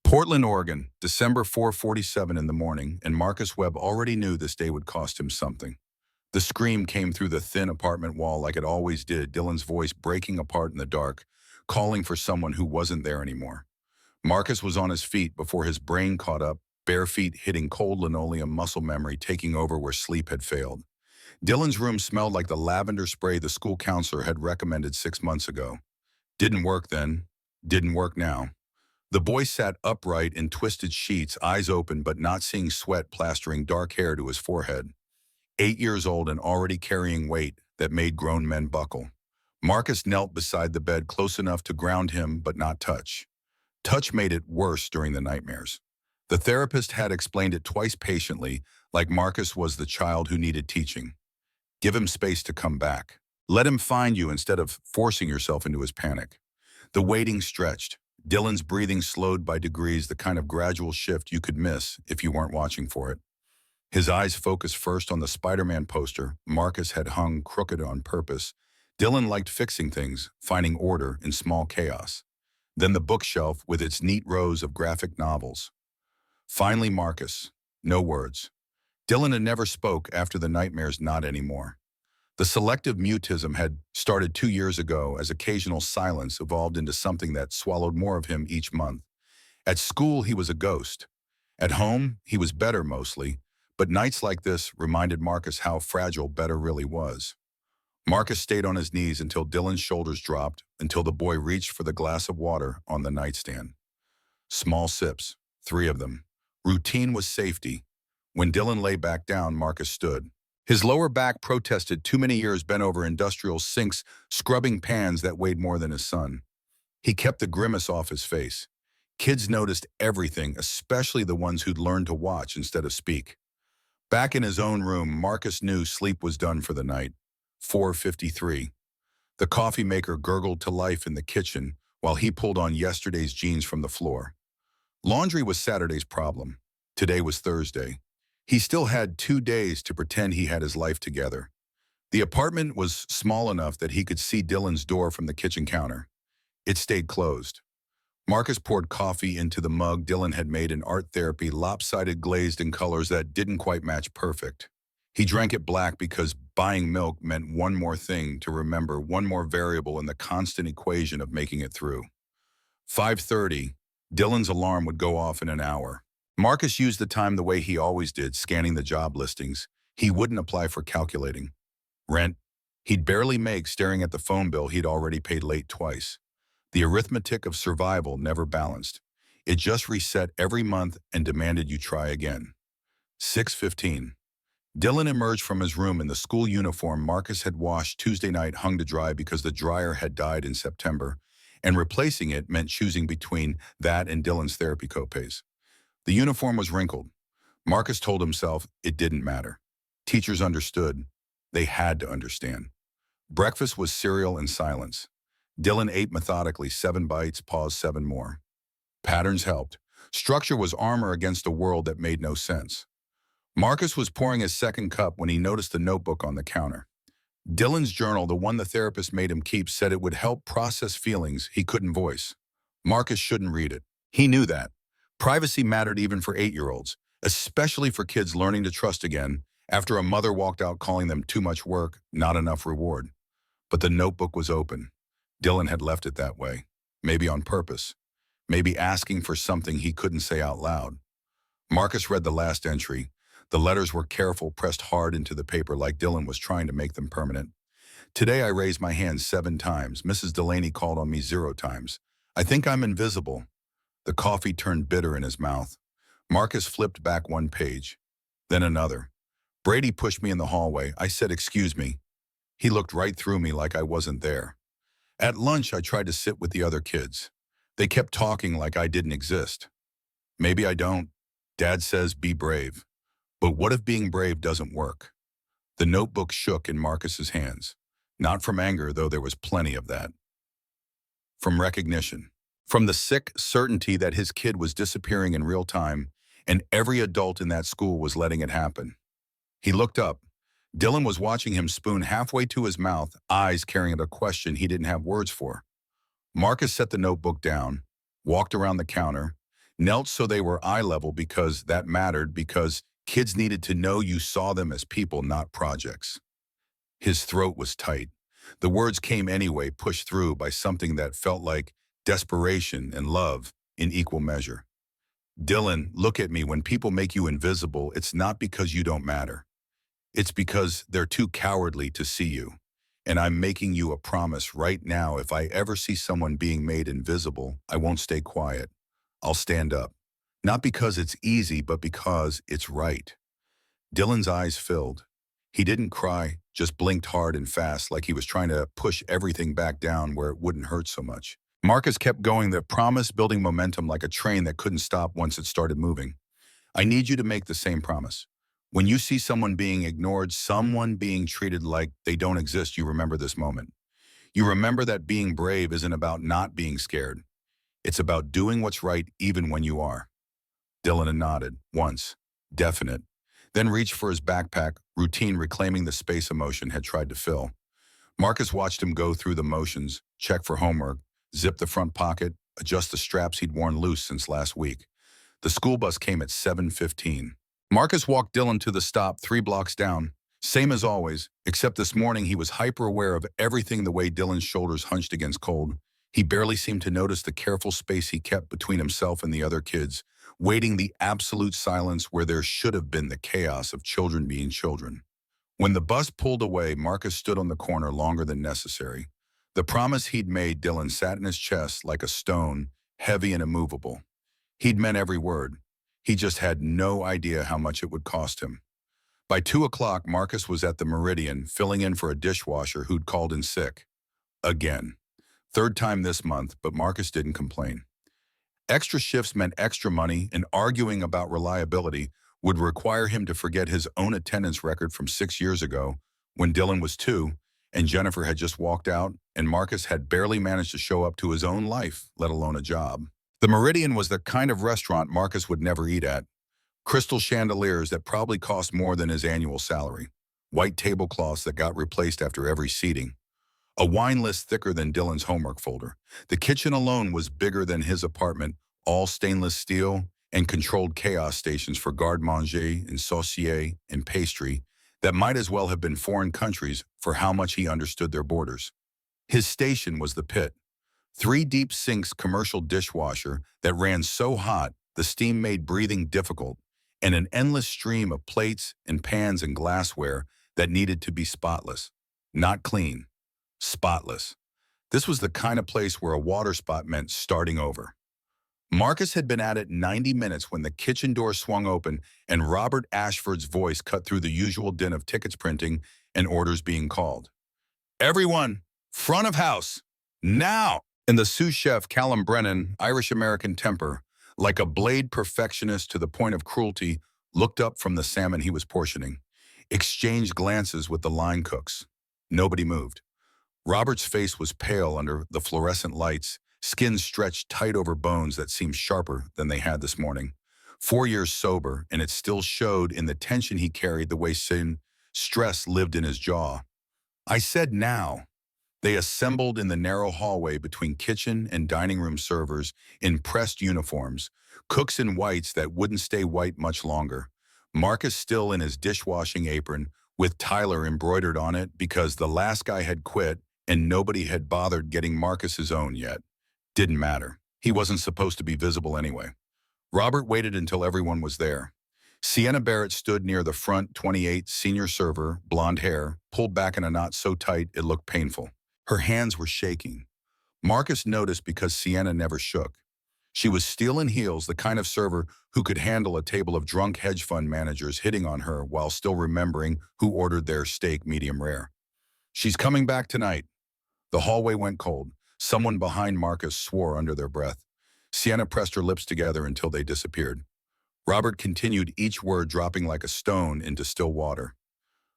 Portland, Oregon, December 4:47 in the morning, and Marcus Webb already knew this day would cost him something. The scream came through the thin apartment wall like it always did, Dylan's voice breaking apart in the dark, calling for someone who wasn't there anymore. Marcus was on his feet before his brain caught up, bare feet hitting cold linoleum, muscle memory taking over where sleep had failed. Dylan's room smelled like the lavender spray the school counselor had recommended 6 months ago. Didn't work then, didn't work now. The boy sat upright in twisted sheets, eyes open but not seeing sweat plastering dark hair to his forehead. 8 years old and already carrying weight that made grown men buckle. Marcus knelt beside the bed close enough to ground him but not touch. Touch made it worse during the nightmares. The therapist had explained it twice patiently, like Marcus was the child who needed teaching. Give him space to come back. Let him find you instead of forcing yourself into his panic. The waiting stretched. Dylan's breathing slowed by degrees, the kind of gradual shift you could miss if you weren't watching for it. His eyes focused first on the Spider-Man poster Marcus had hung crooked on purpose. Dylan liked fixing things, finding order in small chaos. Then the bookshelf with its neat rows of graphic novels. Finally Marcus. No words. Dylan had never spoke after the nightmares, not anymore. The selective mutism had started 2 years ago as occasional silence evolved into something that swallowed more of him each month. At school, he was a ghost. At home, he was better mostly, but nights like this reminded Marcus how fragile better really was. Marcus stayed on his knees until Dylan's shoulders dropped, until the boy reached for the glass of water on the nightstand. Small sips, 3 of them. Routine was safety. When Dylan lay back down, Marcus stood. His lower back protested too many years bent over industrial sinks, scrubbing pans that weighed more than his son. He kept the grimace off his face. Kids noticed everything, especially the ones who'd learned to watch instead of speak. Back in his own room, Marcus knew sleep was done for the night. 4:53. The coffee maker gurgled to life in the kitchen while he pulled on yesterday's jeans from the floor. Laundry was Saturday's problem. Today was Thursday. He still had 2 days to pretend he had his life together. The apartment was small enough that he could see Dylan's door from the kitchen counter. It stayed closed. Marcus poured coffee into the mug Dylan had made in art therapy, lopsided, glazed in colors that didn't quite match perfect. He drank it black because buying milk meant one more thing to remember, one more variable in the constant equation of making it through. 5:30, Dylan's alarm would go off in an hour. Marcus used the time the way he always did, scanning the job listings. He wouldn't apply for calculating. Rent, he'd barely make, staring at the phone bill he'd already paid late twice. The arithmetic of survival never balanced. It just reset every month and demanded you try again. 6:15. Dylan emerged from his room in the school uniform Marcus had washed Tuesday night, hung to dry because the dryer had died in September, and replacing it meant choosing between that and Dylan's therapy copays. The uniform was wrinkled. Marcus told himself it didn't matter. Teachers understood. They had to understand. Breakfast was cereal and silence. Dylan ate methodically, 7 bites, paused 7 more. Patterns helped. Structure was armor against a world that made no sense. Marcus was pouring his second cup when he noticed the notebook on the counter. Dylan's journal, the one the therapist made him keep, said it would help process feelings he couldn't voice. Marcus shouldn't read it. He knew that. Privacy mattered even for 8-year-olds, especially for kids learning to trust again after a mother walked out calling them too much work, not enough reward. But the notebook was open. Dylan had left it that way, maybe on purpose, maybe asking for something he couldn't say out loud. Marcus read the last entry. The letters were careful, pressed hard into the paper like Dylan was trying to make them permanent. Today I raised my hand 7 times. Mrs. Delaney called on me 0 times. I think I'm invisible. The coffee turned bitter in his mouth. Marcus flipped back 1 page, then another. Brady pushed me in the hallway. I said, "Excuse me." He looked right through me like I wasn't there. At lunch, I tried to sit with the other kids. They kept talking like I didn't exist. Maybe I don't. Dad says be brave. But what if being brave doesn't work? The notebook shook in Marcus's hands. Not from anger, though there was plenty of that. From recognition. From the sick certainty that his kid was disappearing in real time, and every adult in that school was letting it happen. He looked up. Dylan was watching him spoon halfway to his mouth, eyes carrying a question he didn't have words for. Marcus set the notebook down, walked around the counter. Knelt so they were eye level because that mattered, because kids needed to know you saw them as people, not projects. His throat was tight. The words came anyway, pushed through by something that felt like desperation and love in equal measure. Dylan, look at me. When people make you invisible, it's not because you don't matter. It's because they're too cowardly to see you. And I'm making you a promise right now. If I ever see someone being made invisible, I won't stay quiet. I'll stand up. Not because it's easy, but because it's right. Dylan's eyes filled. He didn't cry, just blinked hard and fast, like he was trying to push everything back down where it wouldn't hurt so much. Marcus kept going, the promise building momentum like a train that couldn't stop once it started moving. I need you to make the same promise. When you see someone being ignored, someone being treated like they don't exist, you remember this moment. You remember that being brave isn't about not being scared. It's about doing what's right even when you are. Dylan nodded, once, definite, then reached for his backpack, routine reclaiming the space emotion had tried to fill. Marcus watched him go through the motions, check for homework, zip the front pocket, adjust the straps he'd worn loose since last week. The school bus came at 7:15. Marcus walked Dylan to the stop 3 blocks down. Same as always, except this morning he was hyper-aware of everything, the way Dylan's shoulders hunched against cold. He barely seemed to notice the careful space he kept between himself and the other kids, waiting the absolute silence where there should have been the chaos of children being children. When the bus pulled away, Marcus stood on the corner longer than necessary. The promise he'd made Dylan sat in his chest like a stone, heavy and immovable. He'd meant every word. He just had no idea how much it would cost him. By 2 o'clock, Marcus was at the Meridian, filling in for a dishwasher who'd called in sick. Again. Third time this month, but Marcus didn't complain. Extra shifts meant extra money, and arguing about reliability would require him to forget his own attendance record from 6 years ago, when Dylan was 2, and Jennifer had just walked out, and Marcus had barely managed to show up to his own life, let alone a job. The Meridian was the kind of restaurant Marcus would never eat at. Crystal chandeliers that probably cost more than his annual salary. White tablecloths that got replaced after every seating. A wine list thicker than Dylan's homework folder. The kitchen alone was bigger than his apartment, all stainless steel, and controlled chaos stations for garde-manger and saucier and pastry that might as well have been foreign countries for how much he understood their borders. His station was the pit. 3 deep sinks, commercial dishwasher that ran so hot the steam made breathing difficult, and an endless stream of plates and pans and glassware that needed to be spotless. Not clean. Spotless. This was the kind of place where a water spot meant starting over. Marcus had been at it 90 minutes when the kitchen door swung open and Robert Ashford's voice cut through the usual din of tickets printing and orders being called. Everyone, front of house, now! And the sous chef, Callum Brennan, Irish-American temper, like a blade perfectionist to the point of cruelty, looked up from the salmon he was portioning, exchanged glances with the line cooks. Nobody moved. Robert's face was pale under the fluorescent lights, skin stretched tight over bones that seemed sharper than they had this morning. 4 years sober, and it still showed in the tension he carried, the way stress lived in his jaw. I said now. They assembled in the narrow hallway between kitchen and dining room servers in pressed uniforms, cooks in whites that wouldn't stay white much longer. Marcus still in his dishwashing apron, with Tyler embroidered on it because the last guy had quit and nobody had bothered getting Marcus his own yet. Didn't matter. He wasn't supposed to be visible anyway. Robert waited until everyone was there. Sienna Barrett stood near the front, 28, senior server, blonde hair, pulled back in a knot so tight it looked painful. Her hands were shaking. Marcus noticed because Sienna never shook. She was steel in heels, the kind of server who could handle a table of drunk hedge fund managers hitting on her while still remembering who ordered their steak medium rare. She's coming back tonight. The hallway went cold. Someone behind Marcus swore under their breath. Sienna pressed her lips together until they disappeared. Robert continued, each word dropping like a stone into still water.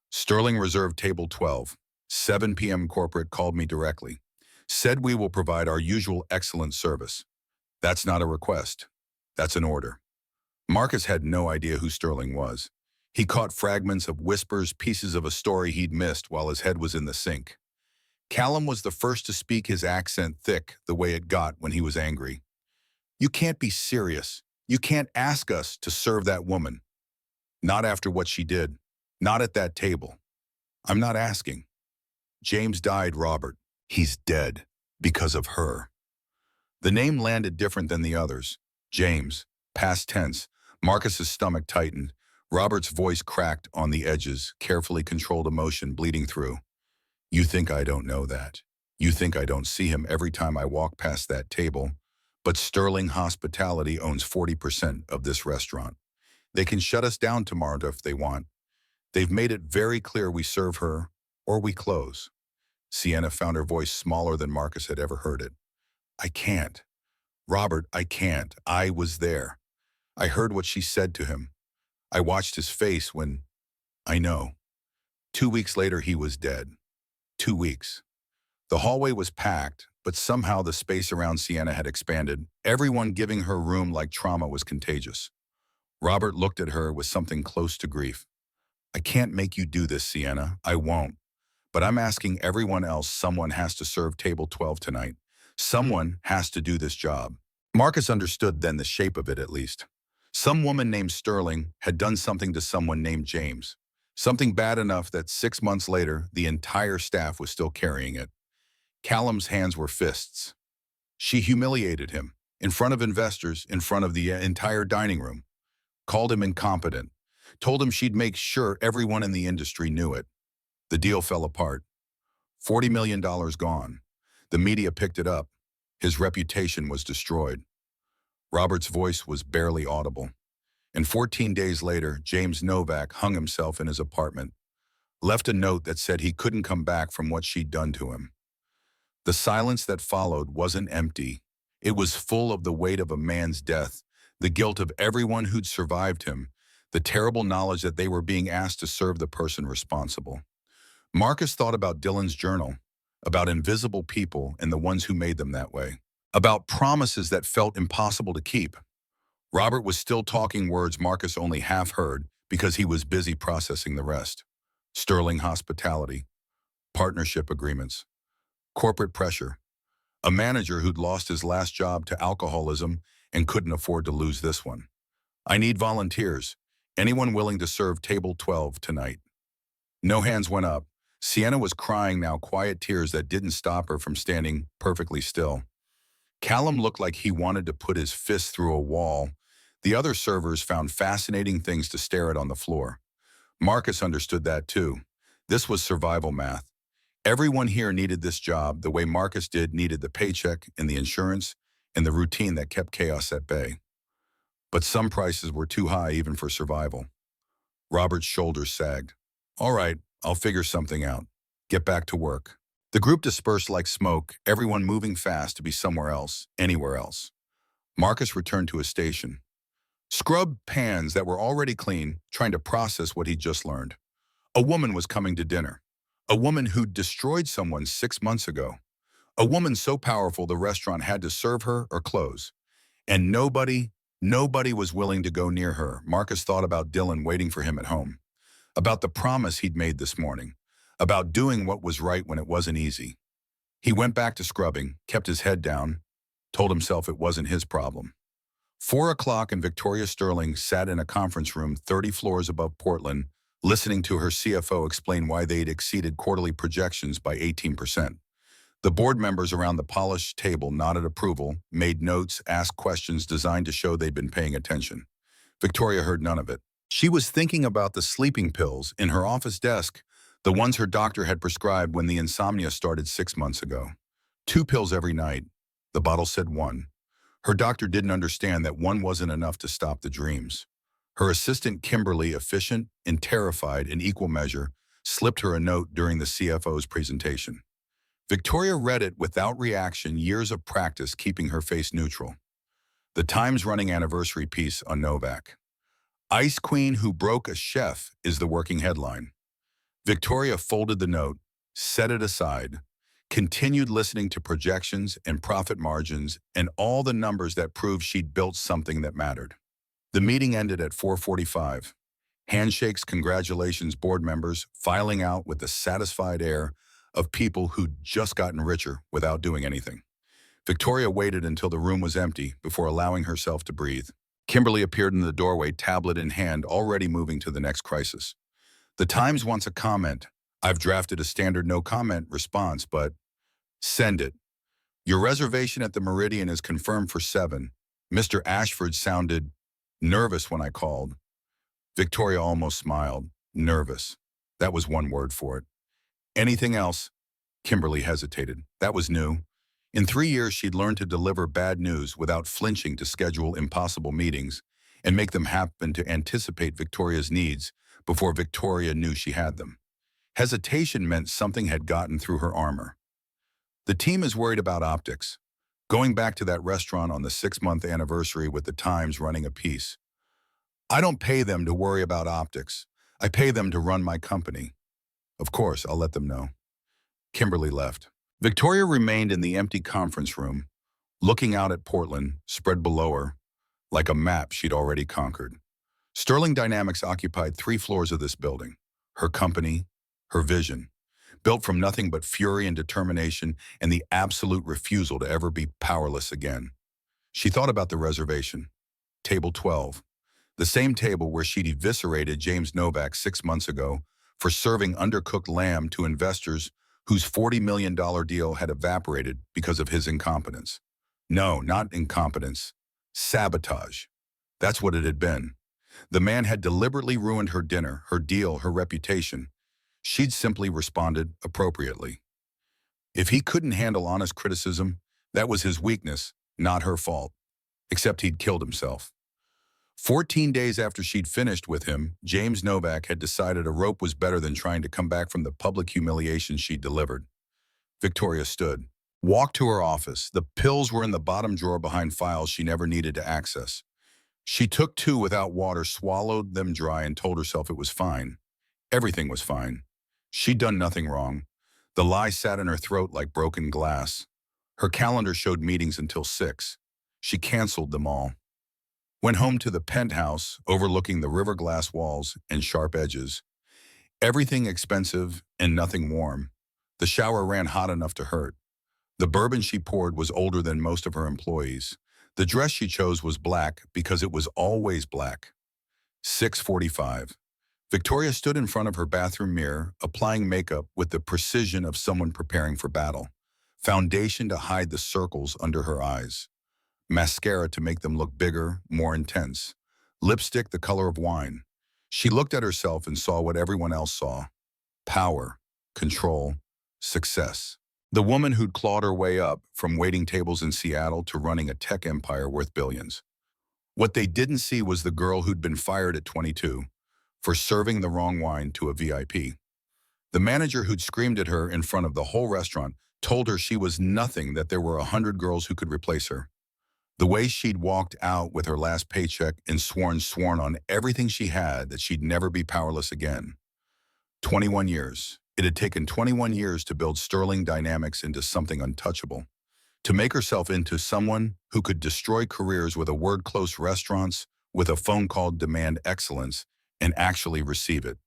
Sterling reserved table 12. 7 p.m. corporate called me directly. Said we will provide our usual excellent service. That's not a request. That's an order. Marcus had no idea who Sterling was. He caught fragments of whispers, pieces of a story he'd missed while his head was in the sink. Callum was the first to speak, his accent thick, the way it got when he was angry. You can't be serious. You can't ask us to serve that woman. Not after what she did. Not at that table. I'm not asking. James died, Robert. He's dead. Because of her. The name landed different than the others. James. Past tense. Marcus's stomach tightened. Robert's voice cracked on the edges, carefully controlled emotion bleeding through. You think I don't know that. You think I don't see him every time I walk past that table. But Sterling Hospitality owns 40% of this restaurant. They can shut us down tomorrow if they want. They've made it very clear we serve her or we close. Sienna found her voice smaller than Marcus had ever heard it. I can't. Robert, I can't. I was there. I heard what she said to him. I watched his face when... I know. 2 weeks later, he was dead. 2 weeks. The hallway was packed, but somehow the space around Sienna had expanded, everyone giving her room like trauma was contagious. Robert looked at her with something close to grief. I can't make you do this, Sienna. I won't. But I'm asking everyone else, someone has to serve table 12 tonight. Someone has to do this job. Marcus understood then the shape of it at least. Some woman named Sterling had done something to someone named James. Something bad enough that 6 months later, the entire staff was still carrying it. Callum's hands were fists. She humiliated him, in front of investors, in front of the entire dining room. Called him incompetent. Told him she'd make sure everyone in the industry knew it. The deal fell apart. $40 million gone. The media picked it up. His reputation was destroyed. Robert's voice was barely audible. And 14 days later, James Novak hung himself in his apartment, left a note that said he couldn't come back from what she'd done to him. The silence that followed wasn't empty. It was full of the weight of a man's death, the guilt of everyone who'd survived him, the terrible knowledge that they were being asked to serve the person responsible. Marcus thought about Dylan's journal, about invisible people and the ones who made them that way, about promises that felt impossible to keep. Robert was still talking words Marcus only half heard because he was busy processing the rest. Sterling Hospitality, partnership agreements, corporate pressure, a manager who'd lost his last job to alcoholism and couldn't afford to lose this one. I need volunteers. Anyone willing to serve table 12 tonight? No hands went up. Sienna was crying now, quiet tears that didn't stop her from standing perfectly still. Callum looked like he wanted to put his fist through a wall. The other servers found fascinating things to stare at on the floor. Marcus understood that too. This was survival math. Everyone here needed this job the way Marcus did needed the paycheck and the insurance and the routine that kept chaos at bay. But some prices were too high even for survival. Robert's shoulders sagged. All right, I'll figure something out. Get back to work. The group dispersed like smoke, everyone moving fast to be somewhere else, anywhere else. Marcus returned to his station. Scrubbed pans that were already clean, trying to process what he'd just learned. A woman was coming to dinner. A woman who'd destroyed someone 6 months ago. A woman so powerful the restaurant had to serve her or close. And nobody was willing to go near her. Marcus thought about Dylan waiting for him at home. About the promise he'd made this morning. About doing what was right when it wasn't easy. He went back to scrubbing, kept his head down, told himself it wasn't his problem. 4 o'clock and Victoria Sterling sat in a conference room 30 floors above Portland, listening to her CFO explain why they'd exceeded quarterly projections by 18%. The board members around the polished table nodded approval, made notes, asked questions designed to show they'd been paying attention. Victoria heard none of it. She was thinking about the sleeping pills in her office desk, the ones her doctor had prescribed when the insomnia started 6 months ago. 2 pills every night. The bottle said 1. Her doctor didn't understand that 1 wasn't enough to stop the dreams. Her assistant Kimberly, efficient and terrified in equal measure, slipped her a note during the CFO's presentation. Victoria read it without reaction, years of practice keeping her face neutral. The Times running anniversary piece on Novak. Ice Queen who broke a chef is the working headline. Victoria folded the note, set it aside, continued listening to projections and profit margins and all the numbers that proved she'd built something that mattered. The meeting ended at 4:45. Handshakes, congratulations, board members filing out with the satisfied air of people who'd just gotten richer without doing anything. Victoria waited until the room was empty before allowing herself to breathe. Kimberly appeared in the doorway, tablet in hand, already moving to the next crisis. The Times wants a comment. I've drafted a standard no comment response, but send it. Your reservation at the Meridian is confirmed for 7. Mr. Ashford sounded nervous when I called. Victoria almost smiled. Nervous. That was one word for it. Anything else? Kimberly hesitated. That was new. In 3 years, she'd learned to deliver bad news without flinching, to schedule impossible meetings and make them happen, to anticipate Victoria's needs before Victoria knew she had them. Hesitation meant something had gotten through her armor. The team is worried about optics. Going back to that restaurant on the 6-month anniversary with the Times running a piece. I don't pay them to worry about optics. I pay them to run my company. Of course, I'll let them know. Kimberly left. Victoria remained in the empty conference room, looking out at Portland, spread below her, like a map she'd already conquered. Sterling Dynamics occupied 3 floors of this building. Her company, her vision, built from nothing but fury and determination and the absolute refusal to ever be powerless again. She thought about the reservation. Table 12. The same table where she'd eviscerated James Novak 6 months ago for serving undercooked lamb to investors whose $40 million deal had evaporated because of his incompetence. No, not incompetence. Sabotage. That's what it had been. The man had deliberately ruined her dinner, her deal, her reputation. She'd simply responded appropriately. If he couldn't handle honest criticism, that was his weakness, not her fault. Except he'd killed himself. 14 days after she'd finished with him, James Novak had decided a rope was better than trying to come back from the public humiliation she'd delivered. Victoria stood, walked to her office. The pills were in the bottom drawer behind files she never needed to access. She took 2 without water, swallowed them dry, and told herself it was fine. Everything was fine. She'd done nothing wrong. The lie sat in her throat like broken glass. Her calendar showed meetings until 6. She canceled them all. Went home to the penthouse overlooking the river glass walls and sharp edges. Everything expensive and nothing warm. The shower ran hot enough to hurt. The bourbon she poured was older than most of her employees. The dress she chose was black because it was always black. 6:45. Victoria stood in front of her bathroom mirror, applying makeup with the precision of someone preparing for battle. Foundation to hide the circles under her eyes. Mascara to make them look bigger, more intense. Lipstick the color of wine. She looked at herself and saw what everyone else saw. Power, control, success. The woman who'd clawed her way up from waiting tables in Seattle to running a tech empire worth billions. What they didn't see was the girl who'd been fired at 22 for serving the wrong wine to a VIP. The manager who'd screamed at her in front of the whole restaurant told her she was nothing, that there were 100 girls who could replace her. The way she'd walked out with her last paycheck and sworn on everything she had that she'd never be powerless again. 21 years. It had taken 21 years to build Sterling Dynamics into something untouchable. To make herself into someone who could destroy careers with a word, close restaurants, with a phone call, demand excellence, and actually receive it.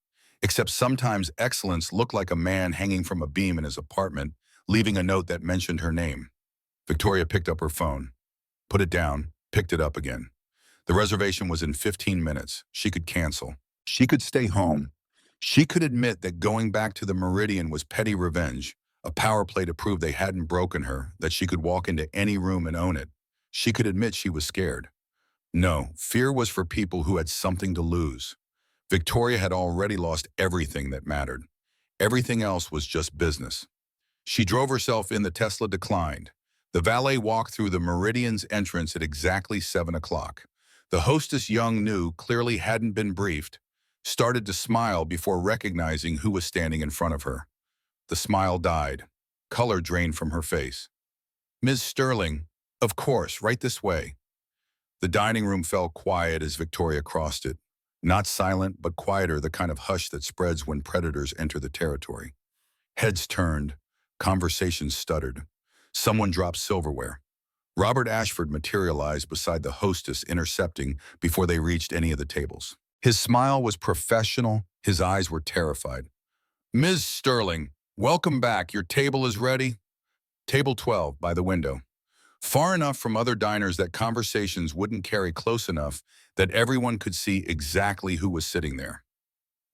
Except sometimes excellence looked like a man hanging from a beam in his apartment, leaving a note that mentioned her name. Victoria picked up her phone. Put it down, picked it up again. The reservation was in 15 minutes. She could cancel. She could stay home. She could admit that going back to the Meridian was petty revenge, a power play to prove they hadn't broken her, that she could walk into any room and own it. She could admit she was scared. No, fear was for people who had something to lose. Victoria had already lost everything that mattered. Everything else was just business. She drove herself in. The Tesla declined. The valet walked through the Meridian's entrance at exactly 7 o'clock. The hostess, Young knew, clearly hadn't been briefed, started to smile before recognizing who was standing in front of her. The smile died. Color drained from her face. Ms. Sterling, of course, right this way. The dining room fell quiet as Victoria crossed it. Not silent, but quieter, the kind of hush that spreads when predators enter the territory. Heads turned. Conversations stuttered. Someone dropped silverware. Robert Ashford materialized beside the hostess, intercepting before they reached any of the tables. His smile was professional. His eyes were terrified. Ms. Sterling, welcome back. Your table is ready. Table 12, by the window. Far enough from other diners that conversations wouldn't carry close enough that everyone could see exactly who was sitting there.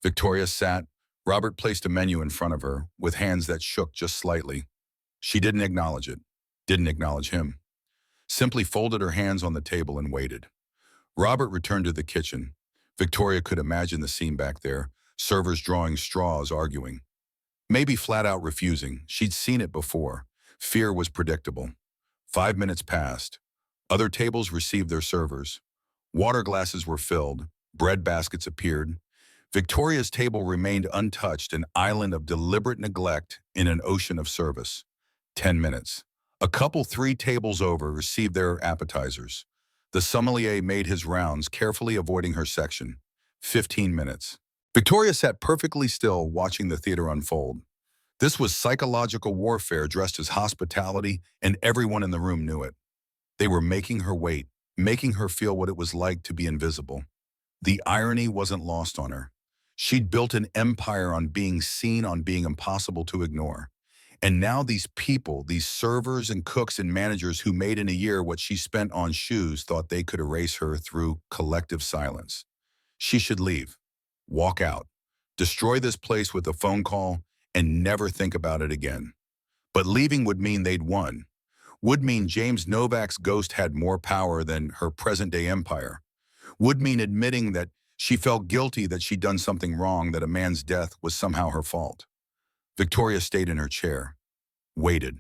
Victoria sat. Robert placed a menu in front of her with hands that shook just slightly. She didn't acknowledge it, didn't acknowledge him. Simply folded her hands on the table and waited. Robert returned to the kitchen. Victoria could imagine the scene back there, servers drawing straws, arguing. Maybe flat out refusing. She'd seen it before. Fear was predictable. 5 minutes passed. Other tables received their servers. Water glasses were filled. Bread baskets appeared. Victoria's table remained untouched, an island of deliberate neglect in an ocean of service. 10 minutes. A couple 3 tables over received their appetizers. The sommelier made his rounds, carefully avoiding her section. 15 minutes. Victoria sat perfectly still, watching the theater unfold. This was psychological warfare dressed as hospitality, and everyone in the room knew it. They were making her wait, making her feel what it was like to be invisible. The irony wasn't lost on her. She'd built an empire on being seen, on being impossible to ignore. And now these people, these servers and cooks and managers who made in a year what she spent on shoes, thought they could erase her through collective silence. She should leave, walk out, destroy this place with a phone call, and never think about it again. But leaving would mean they'd won, would mean James Novak's ghost had more power than her present-day empire, would mean admitting that she felt guilty, that she'd done something wrong, that a man's death was somehow her fault. Victoria stayed in her chair, waited,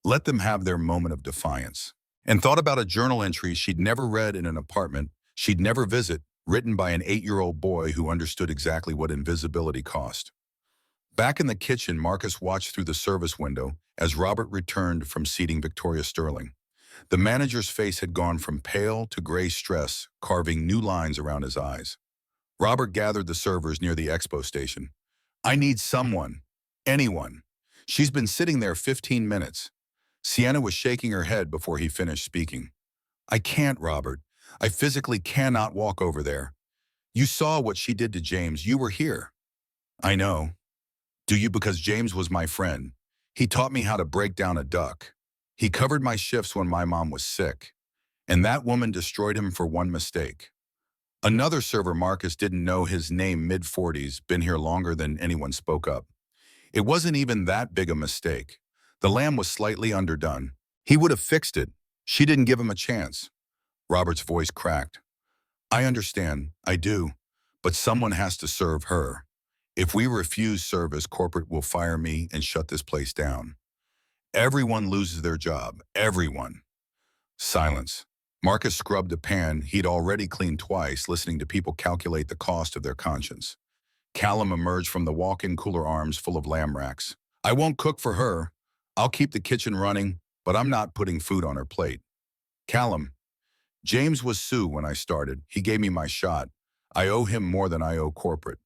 let them have their moment of defiance, and thought about a journal entry she'd never read in an apartment she'd never visit, written by an 8-year-old boy who understood exactly what invisibility cost. Back in the kitchen, Marcus watched through the service window as Robert returned from seating Victoria Sterling. The manager's face had gone from pale to gray stress, carving new lines around his eyes. Robert gathered the servers near the expo station. I need someone. Anyone. She's been sitting there 15 minutes. Sienna was shaking her head before he finished speaking. I can't, Robert. I physically cannot walk over there. You saw what she did to James. You were here. I know. Do you? Because James was my friend. He taught me how to break down a duck. He covered my shifts when my mom was sick. And that woman destroyed him for one mistake. Another server, Marcus, didn't know his name, mid-40s, been here longer than anyone, spoke up. It wasn't even that big a mistake. The lamb was slightly underdone. He would have fixed it. She didn't give him a chance. Robert's voice cracked. I understand, I do, but someone has to serve her. If we refuse service, corporate will fire me and shut this place down. Everyone loses their job, everyone. Silence. Marcus scrubbed a pan he'd already cleaned twice, listening to people calculate the cost of their conscience. Callum emerged from the walk-in cooler, arms full of lamb racks. I won't cook for her. I'll keep the kitchen running, but I'm not putting food on her plate. Callum. James was Sue when I started. He gave me my shot. I owe him more than I owe corporate.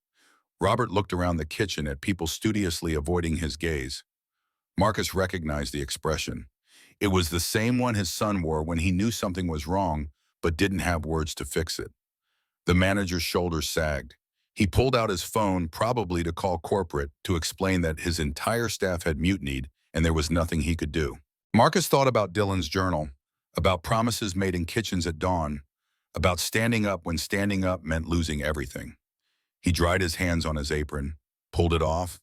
Robert looked around the kitchen at people studiously avoiding his gaze. Marcus recognized the expression. It was the same one his son wore when he knew something was wrong but didn't have words to fix it. The manager's shoulders sagged. He pulled out his phone, probably to call corporate, to explain that his entire staff had mutinied and there was nothing he could do. Marcus thought about Dylan's journal, about promises made in kitchens at dawn, about standing up when standing up meant losing everything. He dried his hands on his apron, pulled it off,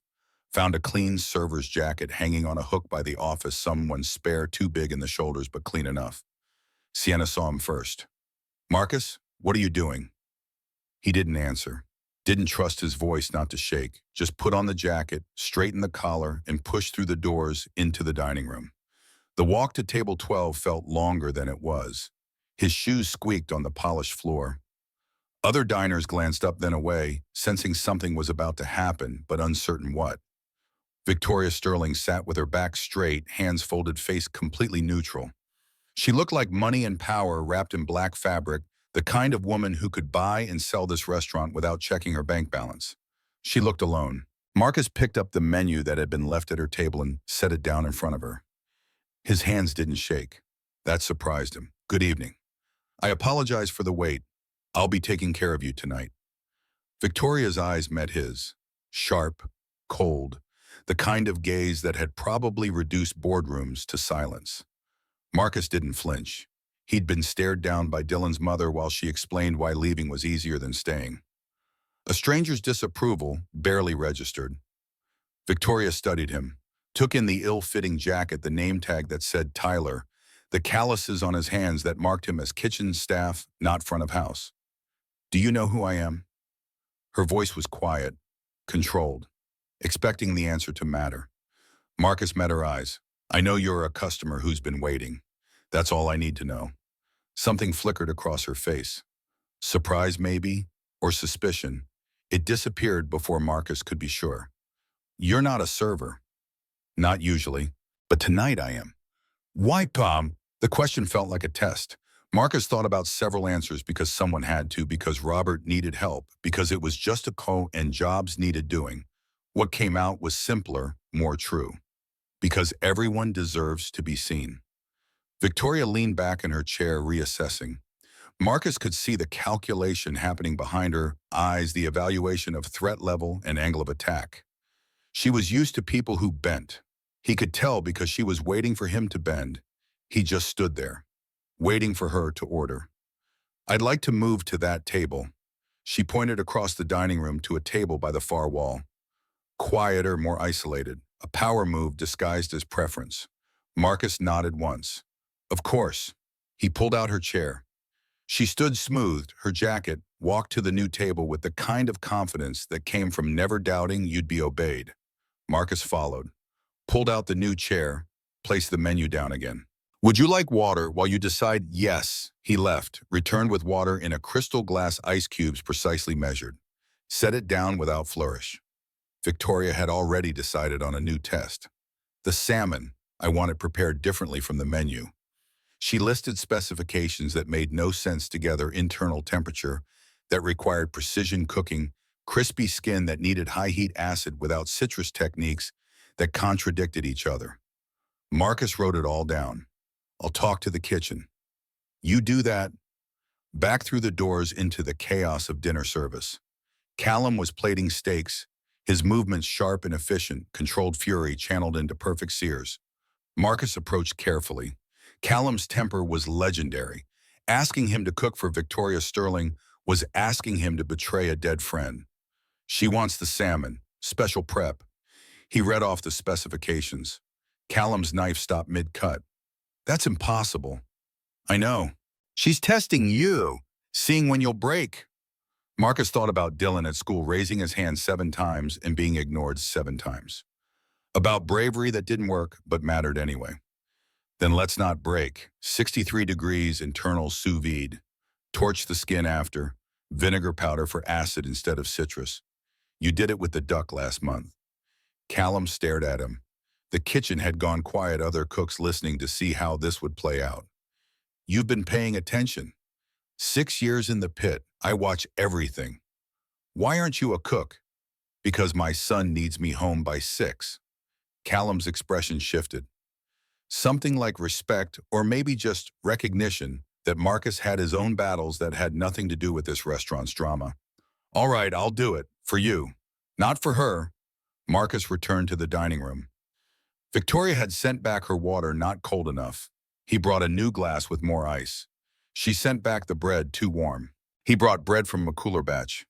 found a clean server's jacket hanging on a hook by the office, someone's spare, too big in the shoulders but clean enough. Sienna saw him first. Marcus, what are you doing? He didn't answer. Didn't trust his voice not to shake. Just put on the jacket, straightened the collar, and pushed through the doors into the dining room. The walk to table 12 felt longer than it was. His shoes squeaked on the polished floor. Other diners glanced up, then away, sensing something was about to happen, but uncertain what. Victoria Sterling sat with her back straight, hands folded, face completely neutral. She looked like money and power wrapped in black fabric, the kind of woman who could buy and sell this restaurant without checking her bank balance. She looked alone. Marcus picked up the menu that had been left at her table and set it down in front of her. His hands didn't shake. That surprised him. Good evening. I apologize for the wait. I'll be taking care of you tonight. Victoria's eyes met his. Sharp, cold, the kind of gaze that had probably reduced boardrooms to silence. Marcus didn't flinch. He'd been stared down by Dylan's mother while she explained why leaving was easier than staying. A stranger's disapproval barely registered. Victoria studied him, took in the ill-fitting jacket, the name tag that said Tyler, the calluses on his hands that marked him as kitchen staff, not front of house. "Do you know who I am?" Her voice was quiet, controlled, expecting the answer to matter. Marcus met her eyes. "I know you're a customer who's been waiting. That's all I need to know." Something flickered across her face. Surprise, maybe, or suspicion. It disappeared before Marcus could be sure. "You're not a server." "Not usually, but tonight I am." "Why, Tom?" The question felt like a test. Marcus thought about several answers: because someone had to, because Robert needed help, because it was just a call and jobs needed doing. What came out was simpler, more true. Because everyone deserves to be seen. Victoria leaned back in her chair, reassessing. Marcus could see the calculation happening behind her eyes, the evaluation of threat level and angle of attack. She was used to people who bent. He could tell because she was waiting for him to bend. He just stood there, waiting for her to order. "I'd like to move to that table." She pointed across the dining room to a table by the far wall. Quieter, more isolated, a power move disguised as preference. Marcus nodded once. "Of course." He pulled out her chair. She stood smoothed, her jacket, walked to the new table with the kind of confidence that came from never doubting you'd be obeyed. Marcus followed, pulled out the new chair, placed the menu down again. "Would you like water?" While you decide yes, he left, returned with water in a crystal glass, ice cubes precisely measured. Set it down without flourish. Victoria had already decided on a new test. "The salmon, I want it prepared differently from the menu." She listed specifications that made no sense together: internal temperature that required precision cooking, crispy skin that needed high heat, acid without citrus, techniques that contradicted each other. Marcus wrote it all down. "I'll talk to the kitchen." "You do that." Back through the doors into the chaos of dinner service. Callum was plating steaks, his movements sharp and efficient, controlled fury channeled into perfect sears. Marcus approached carefully. Callum's temper was legendary. Asking him to cook for Victoria Sterling was asking him to betray a dead friend. "She wants the salmon, special prep." He read off the specifications. Callum's knife stopped mid-cut. "That's impossible." "I know. She's testing you, seeing when you'll break." Marcus thought about Dylan at school, raising his hand 7 times and being ignored 7 times. About bravery that didn't work, but mattered anyway. "Then let's not break." 63 degrees internal sous vide. Torch the skin after. Vinegar powder for acid instead of citrus. "You did it with the duck last month." Callum stared at him. The kitchen had gone quiet, other cooks listening to see how this would play out. "You've been paying attention." 6 years in the pit, I watch everything." "Why aren't you a cook?" "Because my son needs me home by 6. Callum's expression shifted. Something like respect, or maybe just recognition, that Marcus had his own battles that had nothing to do with this restaurant's drama. "All right, I'll do it. For you. Not for her." Marcus returned to the dining room. Victoria had sent back her water not cold enough. He brought a new glass with more ice. She sent back the bread too warm. He brought bread from a cooler batch.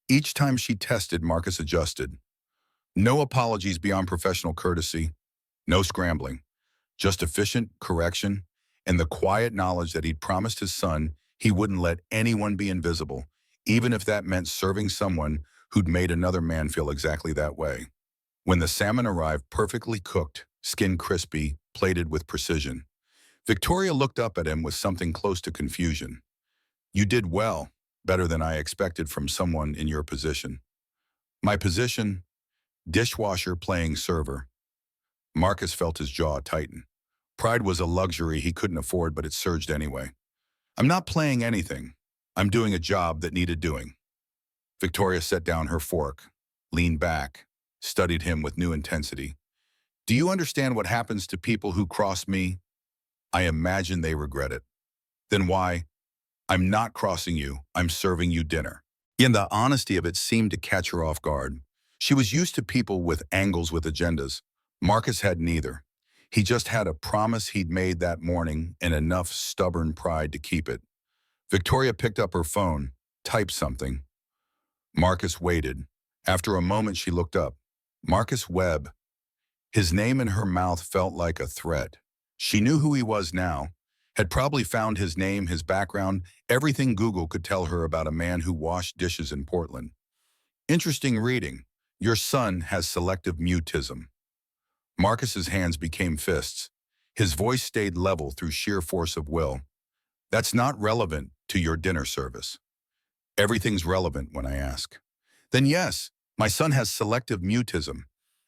Each time she tested, Marcus adjusted. No apologies beyond professional courtesy. No scrambling. Just efficient correction and the quiet knowledge that he'd promised his son he wouldn't let anyone be invisible, even if that meant serving someone who'd made another man feel exactly that way. When the salmon arrived, perfectly cooked, skin crispy, plated with precision, Victoria looked up at him with something close to confusion. "You did well, better than I expected from someone in your position." "My position?" "Dishwasher playing server." Marcus felt his jaw tighten. Pride was a luxury he couldn't afford, but it surged anyway. "I'm not playing anything. I'm doing a job that needed doing." Victoria set down her fork, leaned back, studied him with new intensity. "Do you understand what happens to people who cross me?" "I imagine they regret it." "Then why?" "I'm not crossing you. I'm serving you dinner." And the honesty of it seemed to catch her off guard. She was used to people with angles, with agendas. Marcus had neither. He just had a promise he'd made that morning and enough stubborn pride to keep it. Victoria picked up her phone, typed something. Marcus waited. After a moment, she looked up. Marcus Webb. His name in her mouth felt like a threat. She knew who he was now, had probably found his name, his background, everything Google could tell her about a man who washed dishes in Portland. Interesting reading. Your son has selective mutism. Marcus's hands became fists. His voice stayed level through sheer force of will. That's not relevant to your dinner service. Everything's relevant when I ask. Then yes, my son has selective mutism,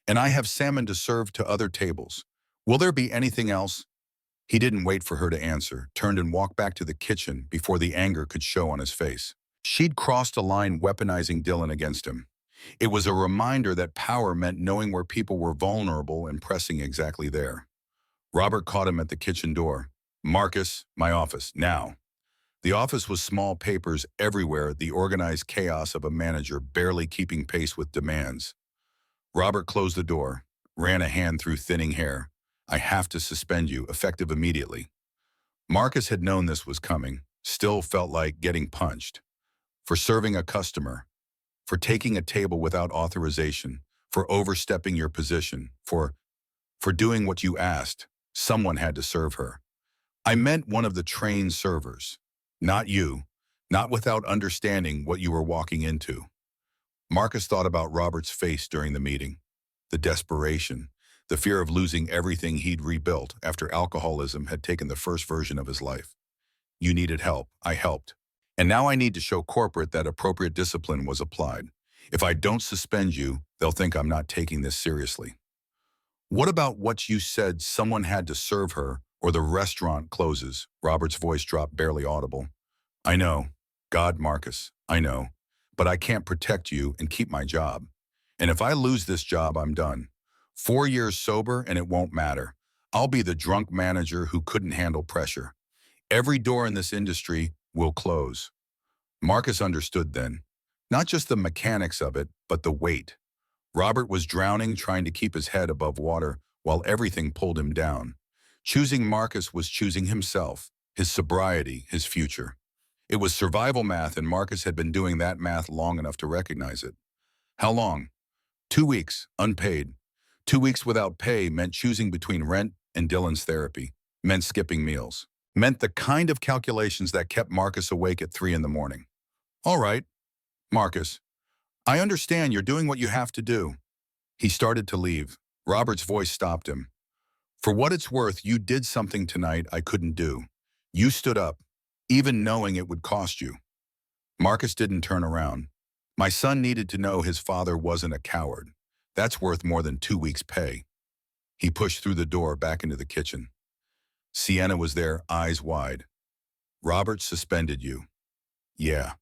and I have salmon to serve to other tables. Will there be anything else? He didn't wait for her to answer, turned and walked back to the kitchen before the anger could show on his face. She'd crossed a line weaponizing Dylan against him. It was a reminder that power meant knowing where people were vulnerable and pressing exactly there. Robert caught him at the kitchen door. Marcus, my office, now. The office was small papers everywhere, the organized chaos of a manager barely keeping pace with demands. Robert closed the door, ran a hand through thinning hair. I have to suspend you, effective immediately. Marcus had known this was coming, still felt like getting punched. For serving a customer, for taking a table without authorization, for overstepping your position, for doing what you asked, someone had to serve her. I meant one of the trained servers. Not you, not without understanding what you were walking into. Marcus thought about Robert's face during the meeting. The desperation, the fear of losing everything he'd rebuilt after alcoholism had taken the first version of his life. You needed help, I helped. And now I need to show corporate that appropriate discipline was applied. If I don't suspend you, they'll think I'm not taking this seriously. What about what you said someone had to serve her or the restaurant closes? Robert's voice dropped barely audible. I know. God, Marcus, I know. But I can't protect you and keep my job. And if I lose this job, I'm done. 4 years sober and it won't matter. I'll be the drunk manager who couldn't handle pressure. Every door in this industry will close. Marcus understood then. Not just the mechanics of it, but the weight. Robert was drowning, trying to keep his head above water while everything pulled him down. Choosing Marcus was choosing himself, his sobriety, his future. It was survival math, and Marcus had been doing that math long enough to recognize it. How long? 2 weeks, unpaid. 2 weeks without pay meant choosing between rent and Dylan's therapy, meant skipping meals, meant the kind of calculations that kept Marcus awake at 3 in the morning. All right, Marcus, I understand you're doing what you have to do. He started to leave. Robert's voice stopped him. For what it's worth, you did something tonight I couldn't do. You stood up, even knowing it would cost you. Marcus didn't turn around. My son needed to know his father wasn't a coward. That's worth more than 2 weeks' pay. He pushed through the door back into the kitchen. Sienna was there, eyes wide. Robert suspended you. Yeah.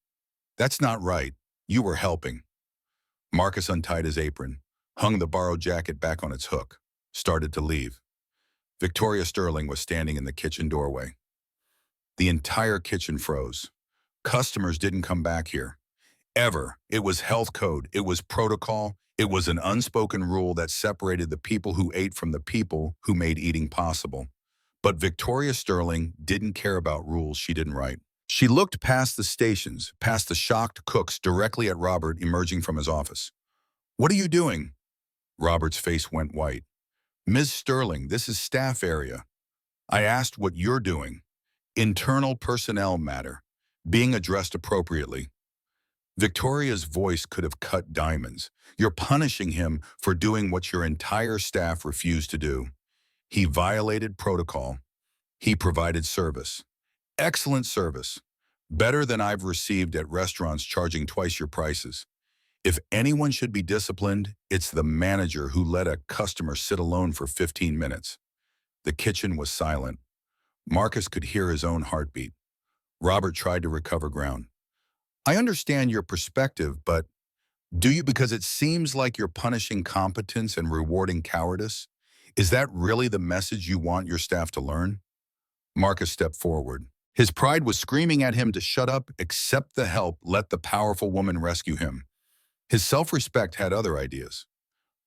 That's not right. You were helping. Marcus untied his apron, hung the borrowed jacket back on its hook, started to leave. Victoria Sterling was standing in the kitchen doorway. The entire kitchen froze. Customers didn't come back here. Ever. It was health code. It was protocol. It was an unspoken rule that separated the people who ate from the people who made eating possible. But Victoria Sterling didn't care about rules she didn't write. She looked past the stations, past the shocked cooks, directly at Robert emerging from his office. What are you doing? Robert's face went white. Ms. Sterling, this is staff area. I asked what you're doing. Internal personnel matter, being addressed appropriately. Victoria's voice could have cut diamonds. You're punishing him for doing what your entire staff refused to do. He violated protocol. He provided service. Excellent service. Better than I've received at restaurants charging twice your prices. If anyone should be disciplined, it's the manager who let a customer sit alone for 15 minutes. The kitchen was silent. Marcus could hear his own heartbeat. Robert tried to recover ground. I understand your perspective, but do you, because it seems like you're punishing competence and rewarding cowardice? Is that really the message you want your staff to learn? Marcus stepped forward. His pride was screaming at him to shut up, accept the help, let the powerful woman rescue him. His self-respect had other ideas.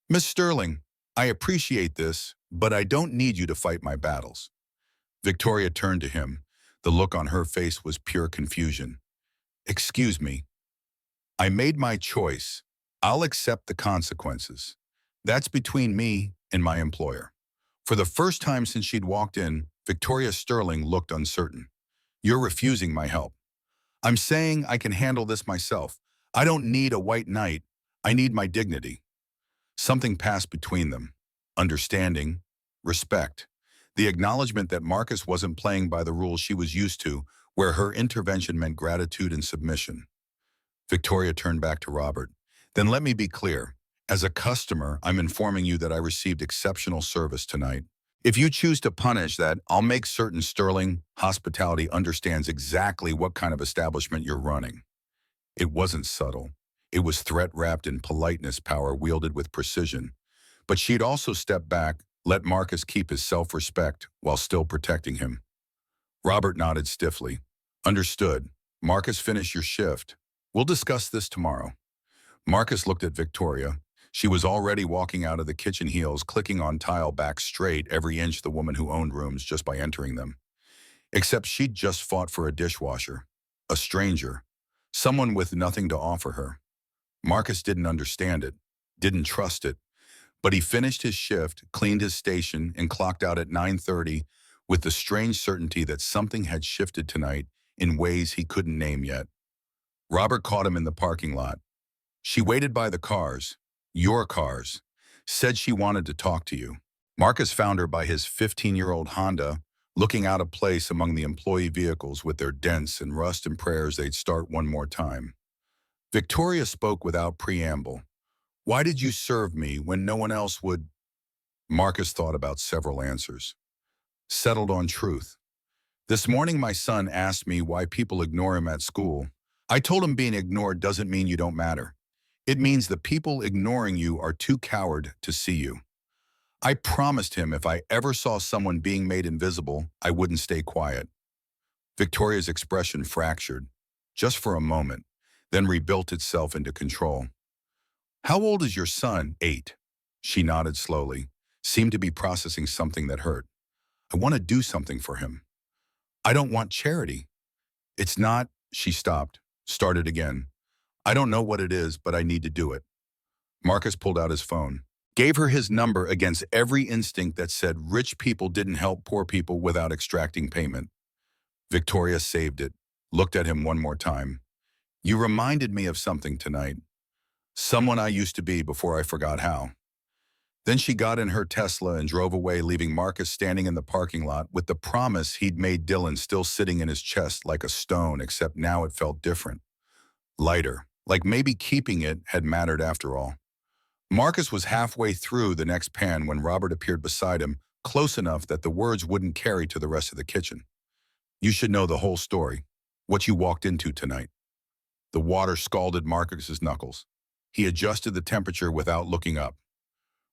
Miss Sterling, I appreciate this, But I don't need you to fight my battles. Victoria turned to him. The look on her face was pure confusion. Excuse me. I made my choice. I'll accept the consequences. That's between me and my employer. For the first time since she'd walked in, Victoria Sterling looked uncertain. You're refusing my help. I'm saying I can handle this myself. I don't need a white knight. I need my dignity. Something passed between them. Understanding, respect, the acknowledgement that Marcus wasn't playing by the rules she was used to, where her intervention meant gratitude and submission. Victoria turned back to Robert. Then let me be clear. As a customer, I'm informing you that I received exceptional service tonight. If you choose to punish that, I'll make certain Sterling Hospitality understands exactly what kind of establishment you're running. It wasn't subtle. It was threat-wrapped in politeness power wielded with precision. But she'd also stepped back, let Marcus keep his self-respect while still protecting him. Robert nodded stiffly. Understood. Marcus, finish your shift. We'll discuss this tomorrow. Marcus looked at Victoria. She was already walking out of the kitchen heels, clicking on tile back straight every inch the woman who owned rooms just by entering them. Except she'd just fought for a dishwasher. A stranger. Someone with nothing to offer her. Marcus didn't understand it, didn't trust it, but he finished his shift, cleaned his station, and clocked out at 9:30 with the strange certainty that something had shifted tonight in ways he couldn't name yet. Robert caught him in the parking lot. She waited by the cars, your cars, said she wanted to talk to you. Marcus found her by his 15-year-old Honda, looking out of place among the employee vehicles with their dents and rust and prayers they'd start one more time. Victoria spoke without preamble. Why did you serve me when no one else would? Marcus thought about several answers. Settled on truth. This morning my son asked me why people ignore him at school. I told him being ignored doesn't mean you don't matter. It means the people ignoring you are too coward to see you. I promised him if I ever saw someone being made invisible, I wouldn't stay quiet. Victoria's expression fractured, just for a moment, then rebuilt itself into control. How old is your son? 8. She nodded slowly, seemed to be processing something that hurt. I want to do something for him. I don't want charity. It's not, she stopped, started again. I don't know what it is, but I need to do it. Marcus pulled out his phone, gave her his number against every instinct that said rich people didn't help poor people without extracting payment. Victoria saved it, looked at him one more time. You reminded me of something tonight. Someone I used to be before I forgot how. Then she got in her Tesla and drove away, leaving Marcus standing in the parking lot with the promise he'd made Dylan still sitting in his chest like a stone, except now it felt different. Lighter, like maybe keeping it had mattered after all. Marcus was halfway through the next pan when Robert appeared beside him, close enough that the words wouldn't carry to the rest of the kitchen. You should know the whole story, what you walked into tonight. The water scalded Marcus's knuckles. He adjusted the temperature without looking up.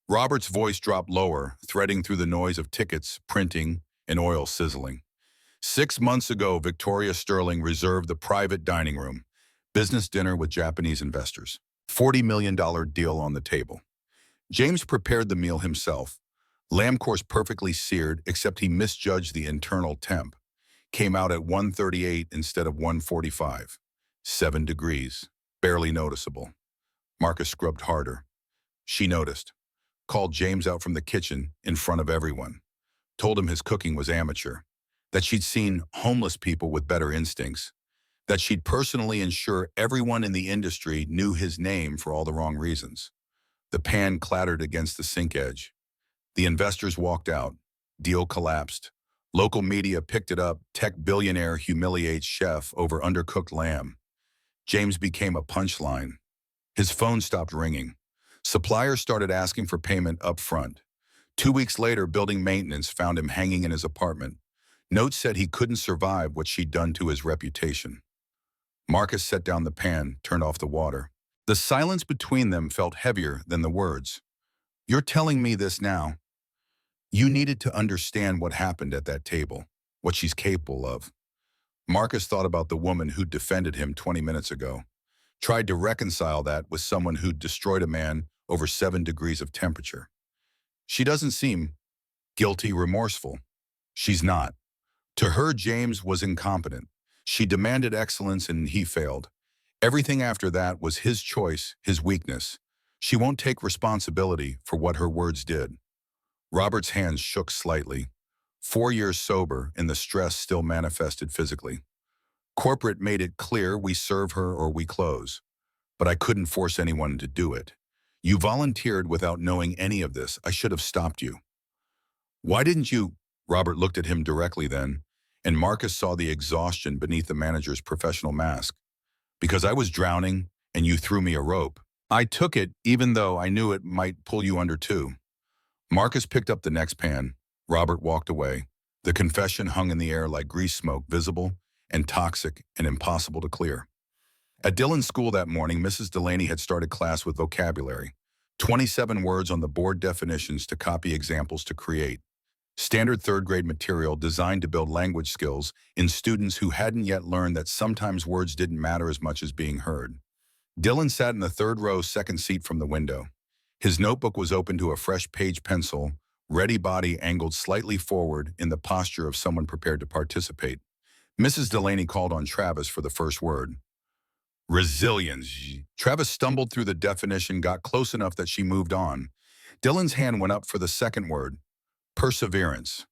Robert's voice dropped lower, threading through the noise of tickets, printing, and oil sizzling. 6 months ago, Victoria Sterling reserved the private dining room, business dinner with Japanese investors. $40 million deal on the table. James prepared the meal himself. Lamb course perfectly seared, except he misjudged the internal temp. Came out at 138 instead of 145. 7 degrees. Barely noticeable. Marcus scrubbed harder. She noticed. Called James out from the kitchen in front of everyone. Told him his cooking was amateur. That she'd seen homeless people with better instincts. That she'd personally ensure everyone in the industry knew his name for all the wrong reasons. The pan clattered against the sink edge. The investors walked out. Deal collapsed. Local media picked it up. Tech billionaire humiliates chef over undercooked lamb. James became a punchline. His phone stopped ringing. Suppliers started asking for payment up front. 2 weeks later, building maintenance found him hanging in his apartment. Notes said he couldn't survive what she'd done to his reputation. Marcus set down the pan, turned off the water. The silence between them felt heavier than the words. You're telling me this now. You needed to understand what happened at that table, what she's capable of. Marcus thought about the woman who'd defended him 20 minutes ago. Tried to reconcile that with someone who'd destroyed a man over 7 degrees of temperature. She doesn't seem Guilty, remorseful. She's not. To her, James was incompetent. She demanded excellence and he failed. Everything after that was his choice, his weakness. She won't take responsibility for what her words did. Robert's hands shook slightly. 4 years sober, and the stress still manifested physically. Corporate made it clear we serve her or we close. But I couldn't force anyone to do it. You volunteered without knowing any of this. I should have stopped you. Why didn't you? Robert looked at him directly then, and Marcus saw the exhaustion beneath the manager's professional mask. Because I was drowning, and you threw me a rope. I took it, even though I knew it might pull you under too. Marcus picked up the next pan. Robert walked away. The confession hung in the air like grease smoke, visible and toxic and impossible to clear. At Dylan's school that morning, Mrs. Delaney had started class with vocabulary. 27 words on the board, definitions to copy, examples to create. Standard third-grade material designed to build language skills in students who hadn't yet learned that sometimes words didn't matter as much as being heard. Dylan sat in the third row, second seat from the window. His notebook was open to a fresh page pencil, ready body angled slightly forward in the posture of someone prepared to participate. Mrs. Delaney called on Travis for the first word. Resilience. Travis stumbled through the definition, got close enough that she moved on. Dylan's hand went up for the second word. Perseverance.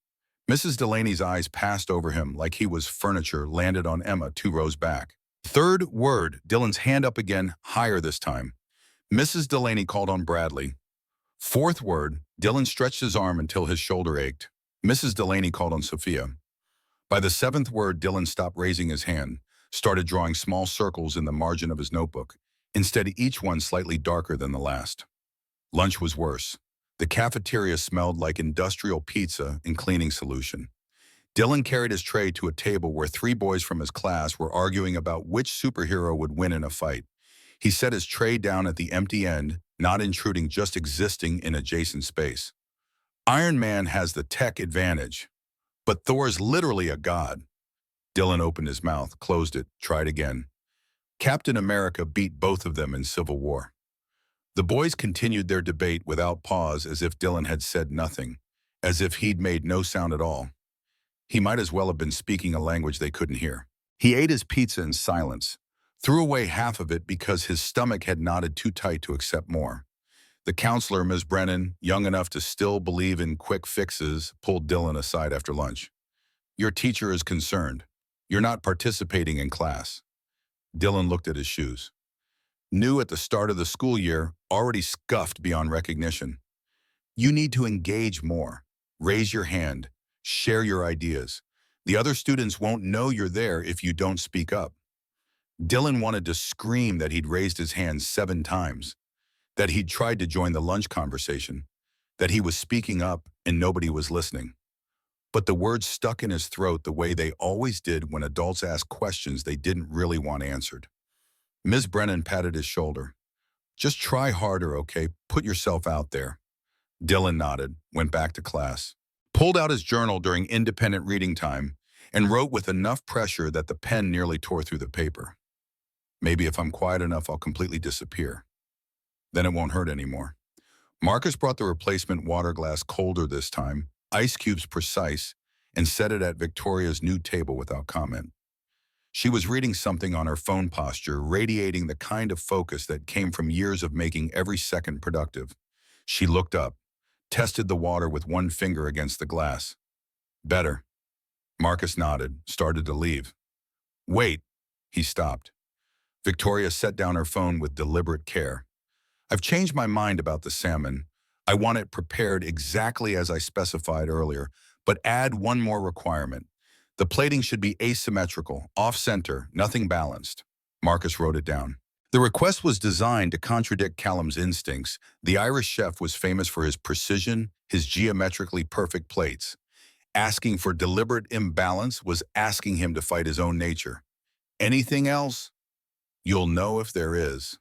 Mrs. Delaney's eyes passed over him like he was furniture, landed on Emma 2 rows back. Third word. Dylan's hand up again, higher this time. Mrs. Delaney called on Bradley. Fourth word. Dylan stretched his arm until his shoulder ached. Mrs. Delaney called on Sophia. By the seventh word, Dylan stopped raising his hand, started drawing small circles in the margin of his notebook, instead each one slightly darker than the last. Lunch was worse. The cafeteria smelled like industrial pizza and cleaning solution. Dylan carried his tray to a table where 3 boys from his class were arguing about which superhero would win in a fight. He set his tray down at the empty end, not intruding, just existing in adjacent space. Iron Man has the tech advantage, but Thor's literally a god. Dylan opened his mouth, closed it, tried again. Captain America beat both of them in Civil War. The boys continued their debate without pause, as if Dylan had said nothing, as if he'd made no sound at all. He might as well have been speaking a language they couldn't hear. He ate his pizza in silence, threw away half of it because his stomach had knotted too tight to accept more. The counselor, Ms. Brennan, young enough to still believe in quick fixes, pulled Dylan aside after lunch. Your teacher is concerned. You're not participating in class. Dylan looked at his shoes. New at the start of the school year, already scuffed beyond recognition. You need to engage more. Raise your hand. Share your ideas. The other students won't know you're there if you don't speak up. Dylan wanted to scream that he'd raised his hand 7 times, that he'd tried to join the lunch conversation, that he was speaking up and nobody was listening. But the words stuck in his throat the way they always did when adults asked questions they didn't really want answered. Ms. Brennan patted his shoulder. Just try harder, okay? Put yourself out there. Dylan nodded, went back to class, pulled out his journal during independent reading time, and wrote with enough pressure that the pen nearly tore through the paper. Maybe if I'm quiet enough, I'll completely disappear. Then it won't hurt anymore. Marcus brought the replacement water glass, colder this time, ice cubes precise, and set it at Victoria's new table without comment. She was reading something on her phone posture, radiating the kind of focus that came from years of making every second productive. She looked up, tested the water with one finger against the glass. Better. Marcus nodded, started to leave. Wait. He stopped. Victoria set down her phone with deliberate care. I've changed my mind about the salmon. I want it prepared exactly as I specified earlier, but add one more requirement. The plating should be asymmetrical, off-center, nothing balanced. Marcus wrote it down. The request was designed to contradict Callum's instincts. The Irish chef was famous for his precision, his geometrically perfect plates. Asking for deliberate imbalance was asking him to fight his own nature. Anything else? You'll know if there is.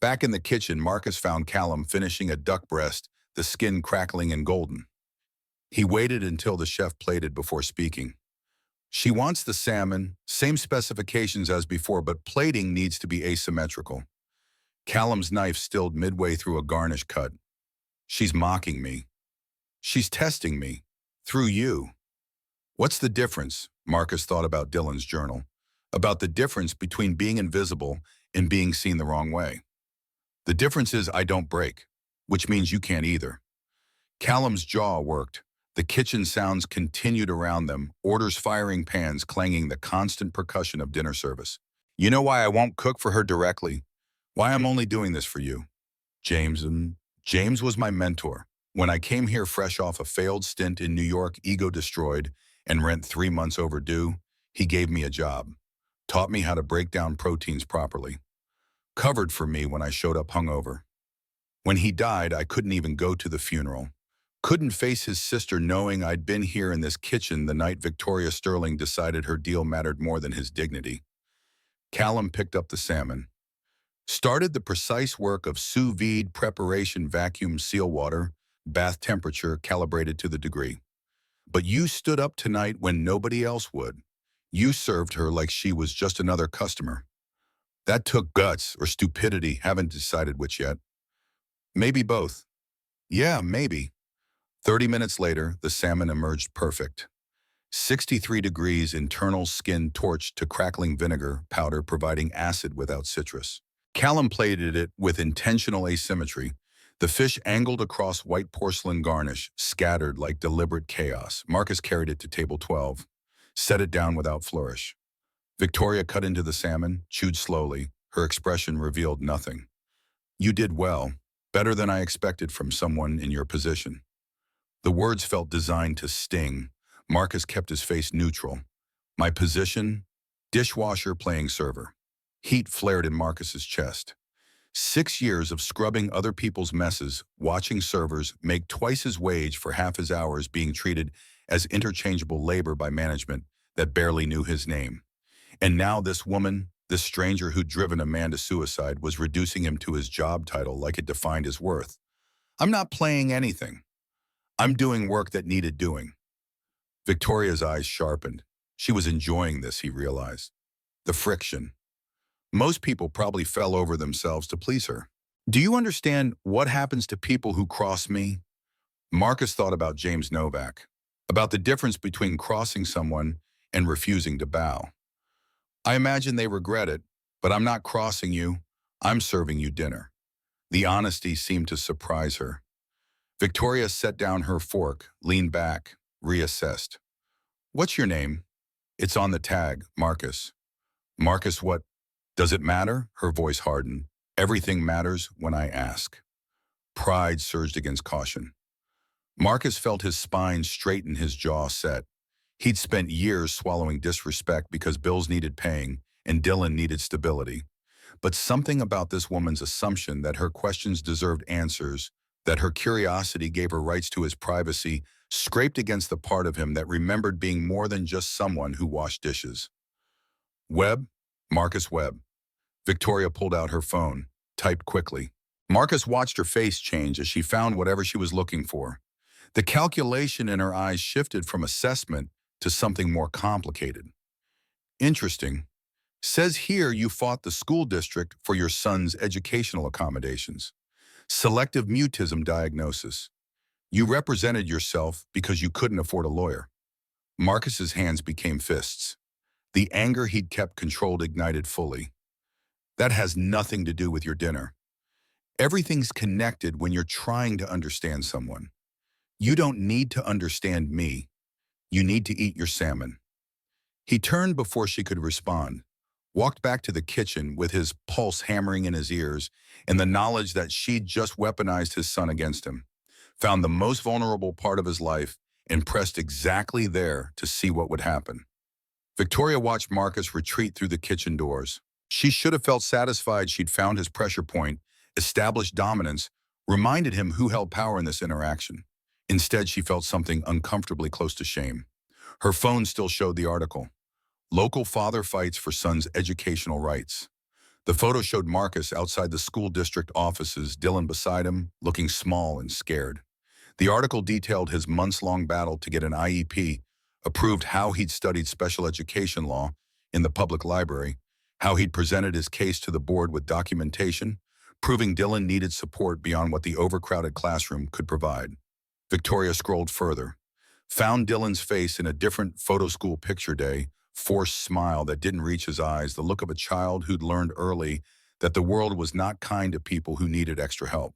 Back in the kitchen, Marcus found Callum finishing a duck breast, the skin crackling and golden. He waited until the chef plated before speaking. She wants the salmon, same specifications as before, but plating needs to be asymmetrical. Callum's knife stilled midway through a garnish cut. She's mocking me. She's testing me. Through you. What's the difference? Marcus thought about Dylan's journal. About the difference between being invisible and being seen the wrong way. The difference is I don't break, which means you can't either. Callum's jaw worked. The kitchen sounds continued around them, orders firing, pans clanging, the constant percussion of dinner service. You know why I won't cook for her directly? Why I'm only doing this for you? James was my mentor. When I came here fresh off a failed stint in New York, ego destroyed, and rent 3 months overdue, he gave me a job. Taught me how to break down proteins properly. Covered for me when I showed up hungover. When he died, I couldn't even go to the funeral. Couldn't face his sister knowing I'd been here in this kitchen the night Victoria Sterling decided her deal mattered more than his dignity. Callum picked up the salmon. Started the precise work of sous vide preparation, vacuum seal water, bath temperature calibrated to the degree. But you stood up tonight when nobody else would. You served her like she was just another customer. That took guts or stupidity, haven't decided which yet. Maybe both. Yeah, maybe. 30 minutes later, the salmon emerged perfect. 63 degrees internal skin torched to crackling vinegar powder providing acid without citrus. Callum plated it with intentional asymmetry. The fish angled across white porcelain garnish, scattered like deliberate chaos. Marcus carried it to table 12, set it down without flourish. Victoria cut into the salmon, chewed slowly. Her expression revealed nothing. You did well, better than I expected from someone in your position. The words felt designed to sting. Marcus kept his face neutral. My position? Dishwasher playing server. Heat flared in Marcus's chest. 6 years of scrubbing other people's messes, watching servers make twice his wage for half his hours, being treated as interchangeable labor by management that barely knew his name. And now this woman, this stranger who'd driven a man to suicide, was reducing him to his job title like it defined his worth. I'm not playing anything. I'm doing work that needed doing. Victoria's eyes sharpened. She was enjoying this, he realized. The friction. Most people probably fell over themselves to please her. Do you understand what happens to people who cross me? Marcus thought about James Novak, about the difference between crossing someone and refusing to bow. I imagine they regret it, but I'm not crossing you. I'm serving you dinner. The honesty seemed to surprise her. Victoria set down her fork, leaned back, reassessed. What's your name? It's on the tag, Marcus. Marcus what? Does it matter? Her voice hardened. Everything matters when I ask. Pride surged against caution. Marcus felt his spine straighten, his jaw set. He'd spent years swallowing disrespect because bills needed paying and Dylan needed stability. But something about this woman's assumption that her questions deserved answers, that her curiosity gave her rights to his privacy, scraped against the part of him that remembered being more than just someone who washed dishes. Webb? Marcus Webb. Victoria pulled out her phone, typed quickly. Marcus watched her face change as she found whatever she was looking for. The calculation in her eyes shifted from assessment to something more complicated. Interesting. Says here you fought the school district for your son's educational accommodations. Selective mutism diagnosis. You represented yourself because you couldn't afford a lawyer. Marcus's hands became fists. The anger he'd kept controlled ignited fully. That has nothing to do with your dinner. Everything's connected when you're trying to understand someone. You don't need to understand me. You need to eat your salmon. He turned before she could respond, walked back to the kitchen with his pulse hammering in his ears and the knowledge that she'd just weaponized his son against him, found the most vulnerable part of his life and pressed exactly there to see what would happen. Victoria watched Marcus retreat through the kitchen doors. She should have felt satisfied she'd found his pressure point, established dominance, reminded him who held power in this interaction. Instead, she felt something uncomfortably close to shame. Her phone still showed the article. Local father fights for son's educational rights. The photo showed Marcus outside the school district offices, Dylan beside him, looking small and scared. The article detailed his months-long battle to get an IEP, approved how he'd studied special education law in the public library, how he'd presented his case to the board with documentation, proving Dylan needed support beyond what the overcrowded classroom could provide. Victoria scrolled further, found Dylan's face in a different photo school picture day, forced smile that didn't reach his eyes, the look of a child who'd learned early that the world was not kind to people who needed extra help.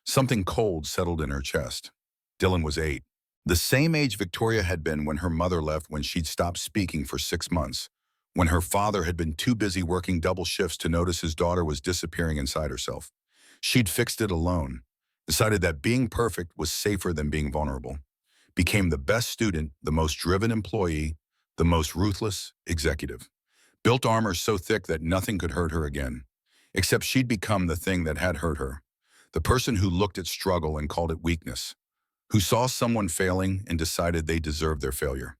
Something cold settled in her chest. Dylan was 8. The same age Victoria had been when her mother left when she'd stopped speaking for 6 months, when her father had been too busy working double shifts to notice his daughter was disappearing inside herself. She'd fixed it alone, decided that being perfect was safer than being vulnerable, became the best student, the most driven employee, the most ruthless executive. Built armor so thick that nothing could hurt her again, except she'd become the thing that had hurt her, the person who looked at struggle and called it weakness, who saw someone failing and decided they deserved their failure.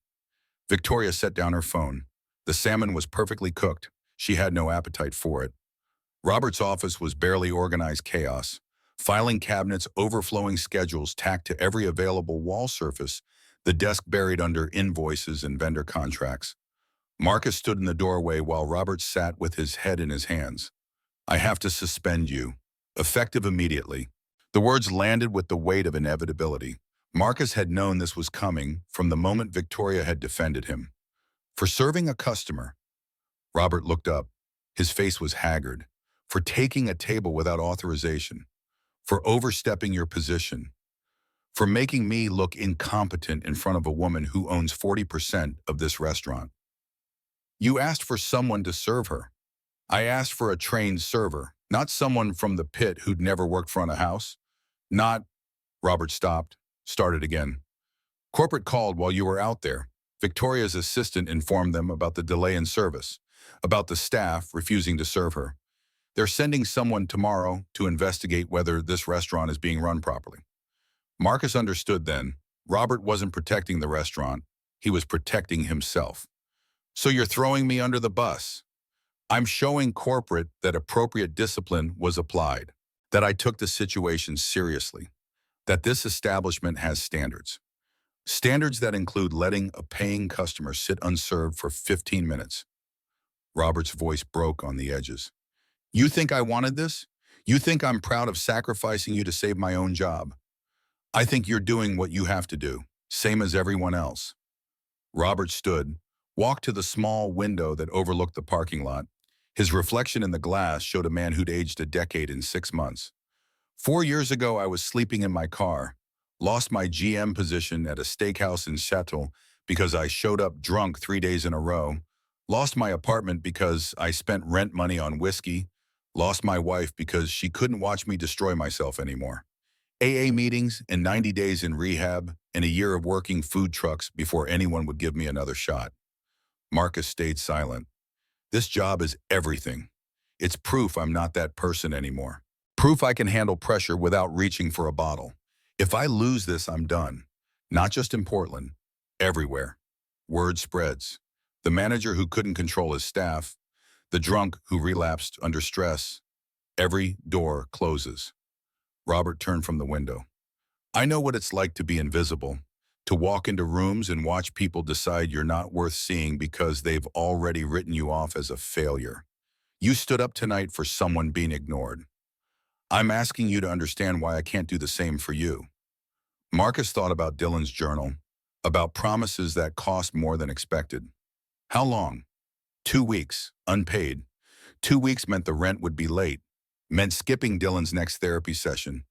Victoria set down her phone. The salmon was perfectly cooked. She had no appetite for it. Robert's office was barely organized chaos. Filing cabinets, overflowing schedules tacked to every available wall surface, the desk buried under invoices and vendor contracts. Marcus stood in the doorway while Robert sat with his head in his hands. "I have to suspend you. Effective immediately." The words landed with the weight of inevitability. Marcus had known this was coming from the moment Victoria had defended him. For serving a customer. Robert looked up. His face was haggard. For taking a table without authorization. For overstepping your position. For making me look incompetent in front of a woman who owns 40% of this restaurant. You asked for someone to serve her. I asked for a trained server, not someone from the pit who'd never worked front of house. Not, Robert stopped, started again. Corporate called while you were out there. Victoria's assistant informed them about the delay in service, about the staff refusing to serve her. They're sending someone tomorrow to investigate whether this restaurant is being run properly. Marcus understood then. Robert wasn't protecting the restaurant. He was protecting himself. So you're throwing me under the bus. I'm showing corporate that appropriate discipline was applied, that I took the situation seriously, that this establishment has standards. Standards that include letting a paying customer sit unserved for 15 minutes. Robert's voice broke on the edges. You think I wanted this? You think I'm proud of sacrificing you to save my own job? I think you're doing what you have to do, same as everyone else. Robert stood, walked to the small window that overlooked the parking lot. His reflection in the glass showed a man who'd aged a decade in 6 months. 4 years ago, I was sleeping in my car, lost my GM position at a steakhouse in Seattle because I showed up drunk 3 days in a row, lost my apartment because I spent rent money on whiskey, lost my wife because she couldn't watch me destroy myself anymore. AA meetings and 90 days in rehab and a year of working food trucks before anyone would give me another shot. Marcus stayed silent. This job is everything. It's proof I'm not that person anymore. Proof I can handle pressure without reaching for a bottle. If I lose this, I'm done. Not just in Portland, everywhere. Word spreads. The manager who couldn't control his staff, the drunk who relapsed under stress. Every door closes. Robert turned from the window. I know what it's like to be invisible, to walk into rooms and watch people decide you're not worth seeing because they've already written you off as a failure. You stood up tonight for someone being ignored. I'm asking you to understand why I can't do the same for you. Marcus thought about Dylan's journal, about promises that cost more than expected. How long? 2 weeks, unpaid. 2 weeks meant the rent would be late, meant skipping Dylan's next therapy session,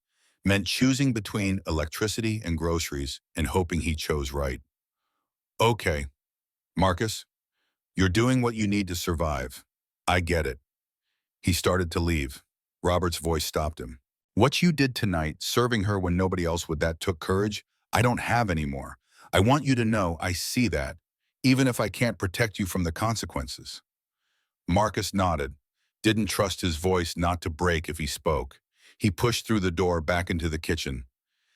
meant choosing between electricity and groceries and hoping he chose right. Okay, Marcus, you're doing what you need to survive. I get it. He started to leave. Robert's voice stopped him. What you did tonight, serving her when nobody else would, that took courage, I don't have anymore. I want you to know I see that, even if I can't protect you from the consequences. Marcus nodded, didn't trust his voice not to break if he spoke. He pushed through the door back into the kitchen.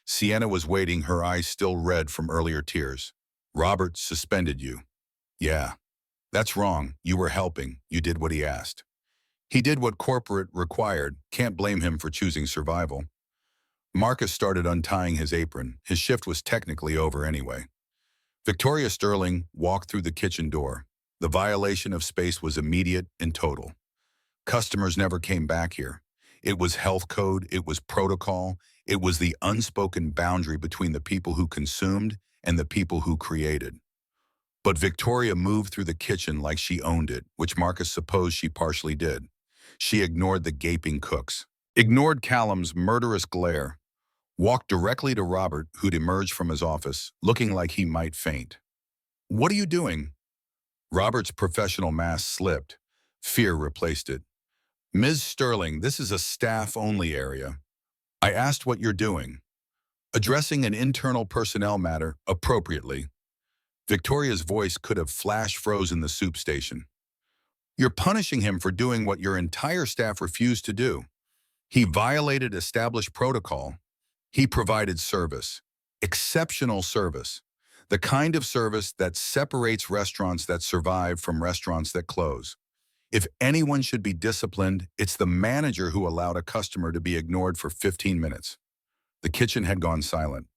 Sienna was waiting, her eyes still red from earlier tears. Robert suspended you. Yeah, that's wrong. You were helping. You did what he asked. He did what corporate required. Can't blame him for choosing survival. Marcus started untying his apron. His shift was technically over anyway. Victoria Sterling walked through the kitchen door. The violation of space was immediate and total. Customers never came back here. It was health code, it was protocol, it was the unspoken boundary between the people who consumed and the people who created. But Victoria moved through the kitchen like she owned it, which Marcus supposed she partially did. She ignored the gaping cooks, ignored Callum's murderous glare, walked directly to Robert, who'd emerged from his office, looking like he might faint. "What are you doing?" Robert's professional mask slipped. Fear replaced it. "Ms. Sterling, this is a staff-only area. I asked what you're doing." Addressing an internal personnel matter appropriately. Victoria's voice could have flash frozen the soup station. "You're punishing him for doing what your entire staff refused to do. He violated established protocol. He provided service. Exceptional service. The kind of service that separates restaurants that survive from restaurants that close. If anyone should be disciplined, it's the manager who allowed a customer to be ignored for 15 minutes. The kitchen had gone silent.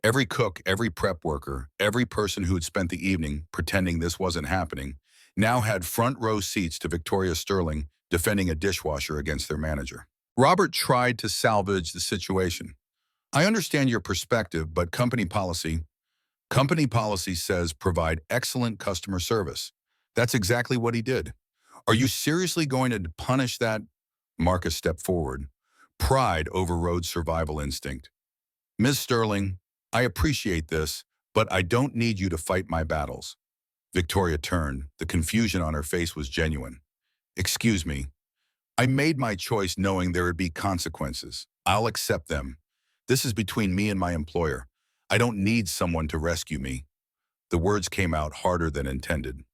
Every cook, every prep worker, every person who had spent the evening pretending this wasn't happening, now had front row seats to Victoria Sterling defending a dishwasher against their manager. Robert tried to salvage the situation. "I understand your perspective, but company policy says provide excellent customer service." That's exactly what he did. "Are you seriously going to punish that?" Marcus stepped forward. Pride overrode survival instinct. "Ms. Sterling, I appreciate this, but I don't need you to fight my battles." Victoria turned. The confusion on her face was genuine. "Excuse me. I made my choice knowing there would be consequences. I'll accept them. This is between me and my employer. I don't need someone to rescue me." The words came out harder than intended.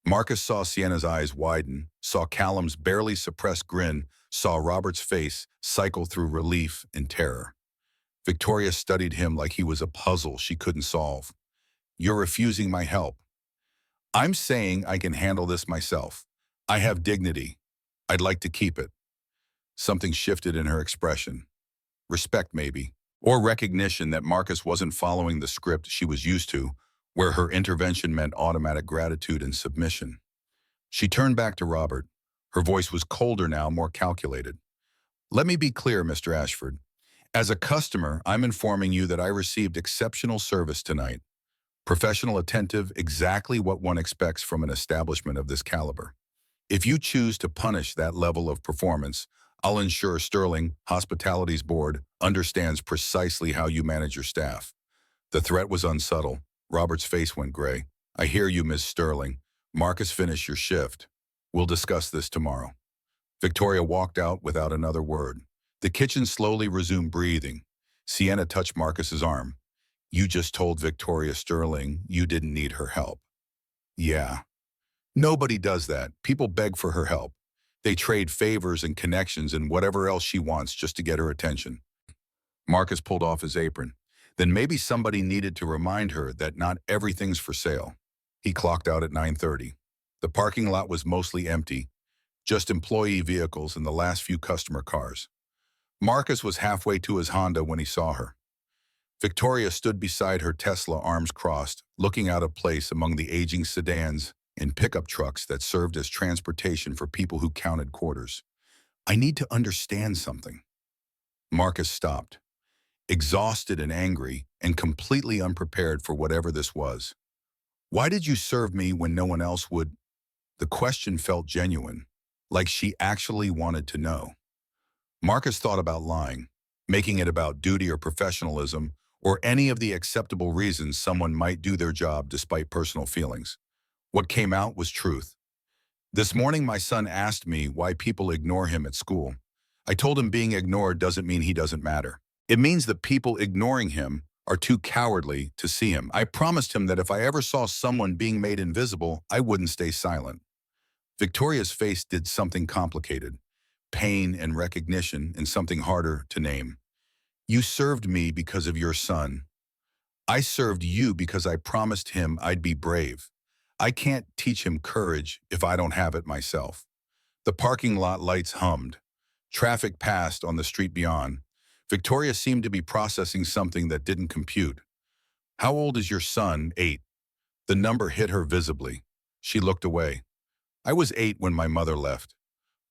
Marcus saw Sienna's eyes widen, saw Callum's barely suppressed grin, saw Robert's face cycle through relief and terror. Victoria studied him like he was a puzzle she couldn't solve. "You're refusing my help." "I'm saying I can handle this myself. I have dignity. I'd like to keep it." Something shifted in her expression. Respect, maybe. Or recognition that Marcus wasn't following the script she was used to, where her intervention meant automatic gratitude and submission. She turned back to Robert. Her voice was colder now, more calculated. "Let me be clear, Mr. Ashford. As a customer, I'm informing you that I received exceptional service tonight. Professional, attentive, exactly what one expects from an establishment of this caliber. If you choose to punish that level of performance, I'll ensure Sterling, Hospitality's board, understands precisely how you manage your staff." The threat was unsubtle. Robert's face went gray. "I hear you, Ms. Sterling. Marcus, finish your shift. We'll discuss this tomorrow." Victoria walked out without another word. The kitchen slowly resumed breathing. Sienna touched Marcus's arm. "You just told Victoria Sterling you didn't need her help." "Yeah. Nobody does that. People beg for her help. They trade favors and connections and whatever else she wants just to get her attention." Marcus pulled off his apron. Then maybe somebody needed to remind her that not everything's for sale. He clocked out at 9:30. The parking lot was mostly empty, just employee vehicles and the last few customer cars. Marcus was halfway to his Honda when he saw her. Victoria stood beside her Tesla, arms crossed, looking out of place among the aging sedans and pickup trucks that served as transportation for people who counted quarters. "I need to understand something." Marcus stopped, exhausted and angry, and completely unprepared for whatever this was. "Why did you serve me when no one else would?" The question felt genuine, like she actually wanted to know. Marcus thought about lying, making it about duty or professionalism, or any of the acceptable reasons someone might do their job despite personal feelings. What came out was truth. "This morning my son asked me why people ignore him at school. I told him being ignored doesn't mean he doesn't matter. It means that people ignoring him are too cowardly to see him. I promised him that if I ever saw someone being made invisible, I wouldn't stay silent." Victoria's face did something complicated. Pain and recognition and something harder to name. "You served me because of your son. I served you because I promised him I'd be brave. I can't teach him courage if I don't have it myself." The parking lot lights hummed. Traffic passed on the street beyond. Victoria seemed to be processing something that didn't compute. "How old is your son?" "8. The number hit her visibly. She looked away. "I was 8 when my mother left.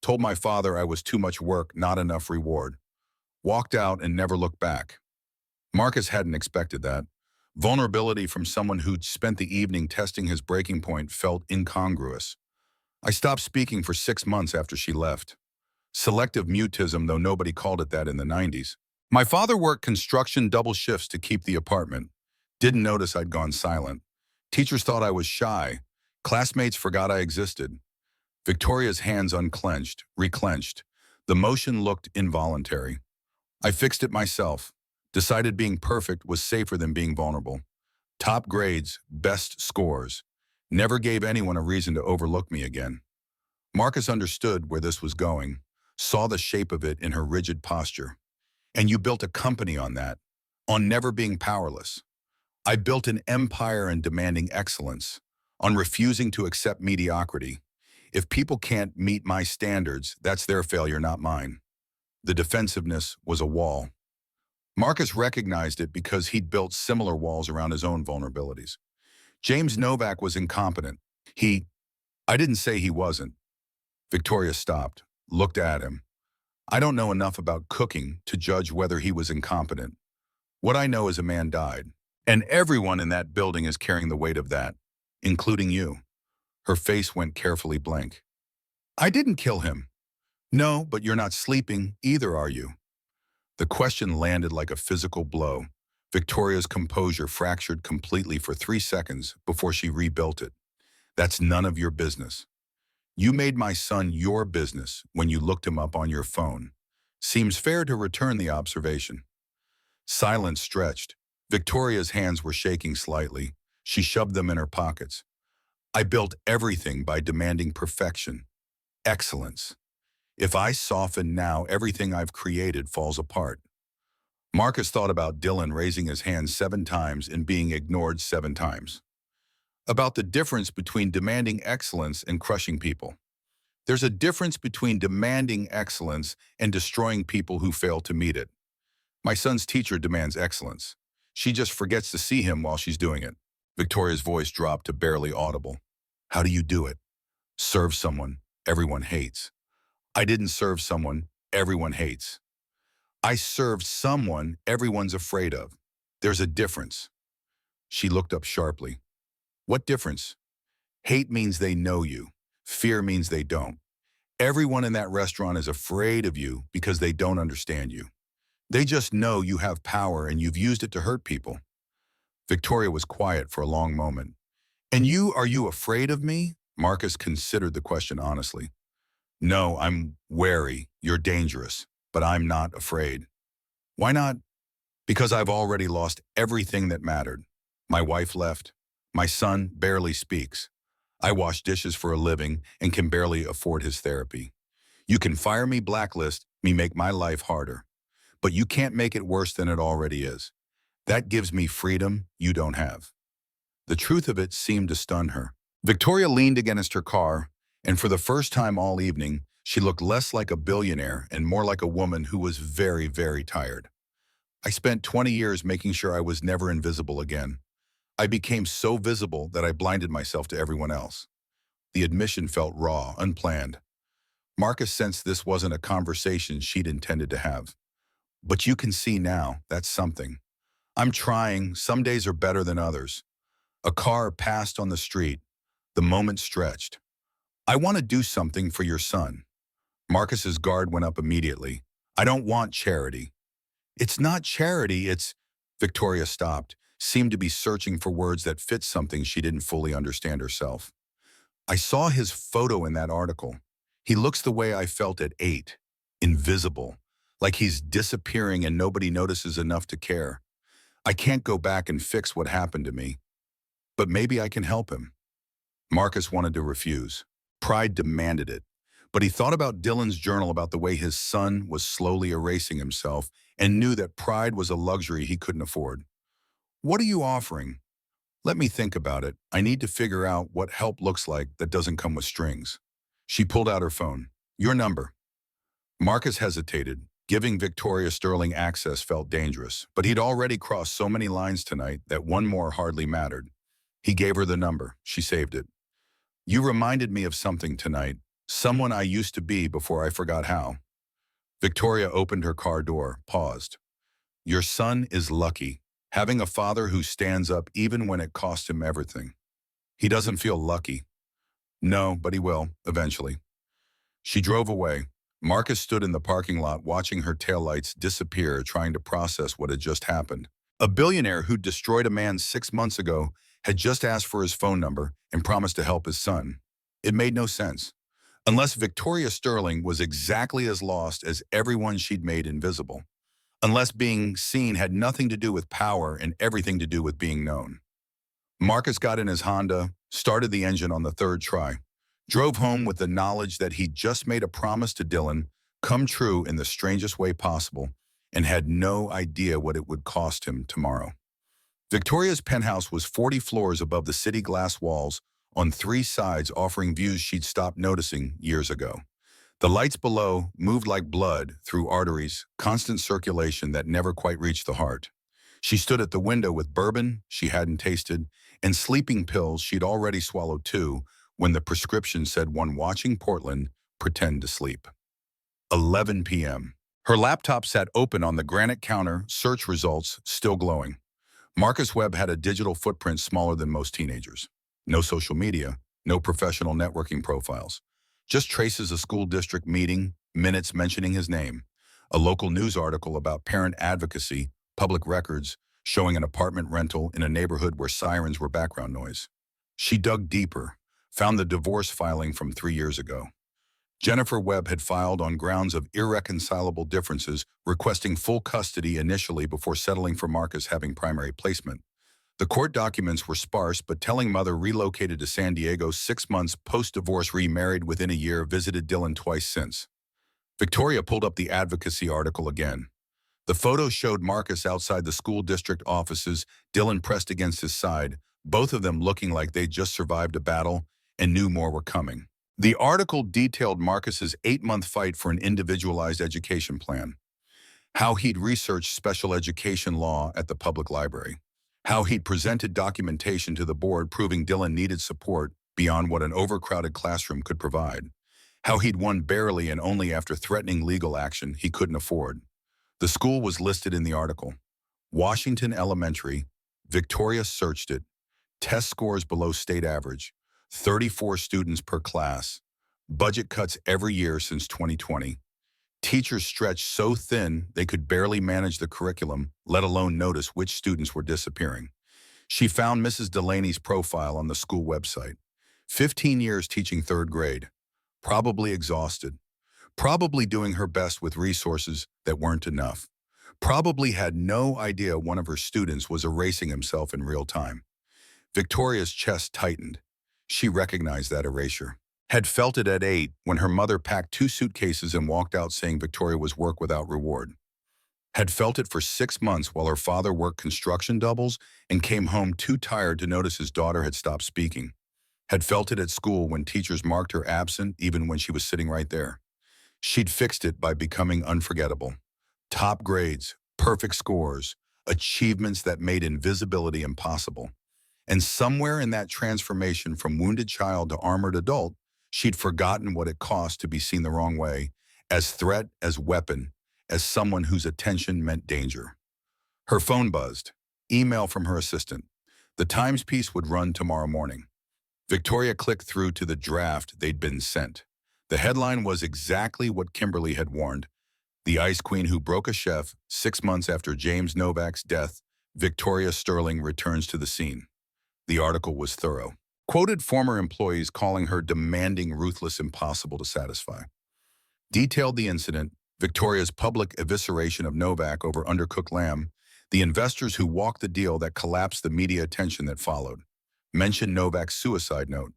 Told my father I was too much work, not enough reward. Walked out and never looked back. Marcus hadn't expected that. Vulnerability from someone who'd spent the evening testing his breaking point felt incongruous. I stopped speaking for 6 months after she left. Selective mutism, though nobody called it that in the 90s. My father worked construction double shifts to keep the apartment. Didn't notice I'd gone silent. Teachers thought I was shy. Classmates forgot I existed. Victoria's hands unclenched, reclenched. The motion looked involuntary. I fixed it myself. Decided being perfect was safer than being vulnerable. Top grades, best scores. Never gave anyone a reason to overlook me again. Marcus understood where this was going, saw the shape of it in her rigid posture. And you built a company on that, on never being powerless. I built an empire in demanding excellence, on refusing to accept mediocrity. If people can't meet my standards, that's their failure, not mine. The defensiveness was a wall. Marcus recognized it because he'd built similar walls around his own vulnerabilities. James Novak was incompetent. I didn't say he wasn't. Victoria stopped, looked at him. I don't know enough about cooking to judge whether he was incompetent. What I know is a man died. And everyone in that building is carrying the weight of that, including you. Her face went carefully blank. I didn't kill him. No, but you're not sleeping, either are you. The question landed like a physical blow. Victoria's composure fractured completely for 3 seconds before she rebuilt it. That's none of your business. You made my son your business when you looked him up on your phone. Seems fair to return the observation. Silence stretched. Victoria's hands were shaking slightly. She shoved them in her pockets. I built everything by demanding perfection. Excellence. If I soften now, everything I've created falls apart. Marcus thought about Dylan raising his hand 7 times and being ignored 7 times. About the difference between demanding excellence and crushing people. There's a difference between demanding excellence and destroying people who fail to meet it. My son's teacher demands excellence. She just forgets to see him while she's doing it. Victoria's voice dropped to barely audible. How do you do it? Serve someone everyone hates. I didn't serve someone everyone hates. I served someone everyone's afraid of. There's a difference. She looked up sharply. What difference? Hate means they know you. Fear means they don't. Everyone in that restaurant is afraid of you because they don't understand you. They just know you have power and you've used it to hurt people. Victoria was quiet for a long moment. And are you afraid of me? Marcus considered the question honestly. No, I'm wary. You're dangerous, but I'm not afraid. Why not? Because I've already lost everything that mattered. My wife left. My son barely speaks. I wash dishes for a living and can barely afford his therapy. You can fire me, blacklist me, make my life harder. But you can't make it worse than it already is. That gives me freedom you don't have. The truth of it seemed to stun her. Victoria leaned against her car, and for the first time all evening, she looked less like a billionaire and more like a woman who was very, very tired. I spent 20 years making sure I was never invisible again. I became so visible that I blinded myself to everyone else. The admission felt raw, unplanned. Marcus sensed this wasn't a conversation she'd intended to have. But you can see now, that's something. I'm trying, some days are better than others. A car passed on the street. The moment stretched. I want to do something for your son. Marcus's guard went up immediately. I don't want charity. It's not charity, it's... Victoria stopped, seemed to be searching for words that fit something she didn't fully understand herself. I saw his photo in that article. He looks the way I felt at 8. Invisible. Like he's disappearing and nobody notices enough to care. I can't go back and fix what happened to me. But maybe I can help him. Marcus wanted to refuse. Pride demanded it. But he thought about Dylan's journal about the way his son was slowly erasing himself and knew that pride was a luxury he couldn't afford. What are you offering? Let me think about it. I need to figure out what help looks like that doesn't come with strings. She pulled out her phone. Your number. Marcus hesitated. Giving Victoria Sterling access felt dangerous, but he'd already crossed so many lines tonight that one more hardly mattered. He gave her the number. She saved it. You reminded me of something tonight. Someone I used to be before I forgot how. Victoria opened her car door, paused. Your son is lucky, having a father who stands up even when it cost him everything. He doesn't feel lucky. No, but he will, eventually. She drove away. Marcus stood in the parking lot watching her taillights disappear, trying to process what had just happened. A billionaire who'd destroyed a man 6 months ago had just asked for his phone number and promised to help his son. It made no sense. Unless Victoria Sterling was exactly as lost as everyone she'd made invisible. Unless being seen had nothing to do with power and everything to do with being known. Marcus got in his Honda, started the engine on the third try, drove home with the knowledge that he'd just made a promise to Dylan come true in the strangest way possible and had no idea what it would cost him tomorrow. Victoria's penthouse was 40 floors above the city glass walls on 3 sides, offering views she'd stopped noticing years ago. The lights below moved like blood through arteries, constant circulation that never quite reached the heart. She stood at the window with bourbon she hadn't tasted and sleeping pills she'd already swallowed too when the prescription said one watching Portland, pretend to sleep. 11 p.m. Her laptop sat open on the granite counter, search results still glowing. Marcus Webb had a digital footprint smaller than most teenagers. No social media, no professional networking profiles. Just traces a school district meeting, minutes mentioning his name, a local news article about parent advocacy, public records, showing an apartment rental in a neighborhood where sirens were background noise. She dug deeper, found the divorce filing from 3 years ago. Jennifer Webb had filed on grounds of irreconcilable differences, requesting full custody initially before settling for Marcus having primary placement. The court documents were sparse, but telling mother relocated to San Diego 6 months post-divorce, remarried within a year, visited Dylan twice since. Victoria pulled up the advocacy article again. The photo showed Marcus outside the school district offices, Dylan pressed against his side, both of them looking like they'd just survived a battle and knew more were coming. The article detailed Marcus's 8-month fight for an individualized education plan, how he'd researched special education law at the public library, how he'd presented documentation to the board proving Dylan needed support beyond what an overcrowded classroom could provide, how he'd won barely and only after threatening legal action he couldn't afford. The school was listed in the article. Washington Elementary. Victoria searched it. Test scores below state average. 34 students per class. Budget cuts every year since 2020. Teachers stretched so thin they could barely manage the curriculum, let alone notice which students were disappearing. She found Mrs. Delaney's profile on the school website. 15 years teaching 3rd grade. Probably exhausted. Probably doing her best with resources that weren't enough. Probably had no idea one of her students was erasing himself in real time. Victoria's chest tightened. She recognized that erasure. Had felt it at 8 when her mother packed 2 suitcases and walked out saying Victoria was work without reward. Had felt it for 6 months while her father worked construction doubles and came home too tired to notice his daughter had stopped speaking. Had felt it at school when teachers marked her absent even when she was sitting right there. She'd fixed it by becoming unforgettable. Top grades, perfect scores, achievements that made invisibility impossible. And somewhere in that transformation from wounded child to armored adult, she'd forgotten what it cost to be seen the wrong way, as threat, as weapon, as someone whose attention meant danger. Her phone buzzed. Email from her assistant. The Times piece would run tomorrow morning. Victoria clicked through to the draft they'd been sent. The headline was exactly what Kimberly had warned. The ice queen who broke a chef 6 months after James Novak's death, Victoria Sterling returns to the scene. The article was thorough. Quoted former employees calling her demanding, ruthless, impossible to satisfy. Detailed the incident, Victoria's public evisceration of Novak over undercooked lamb, the investors who walked the deal that collapsed the media attention that followed. Mentioned Novak's suicide note.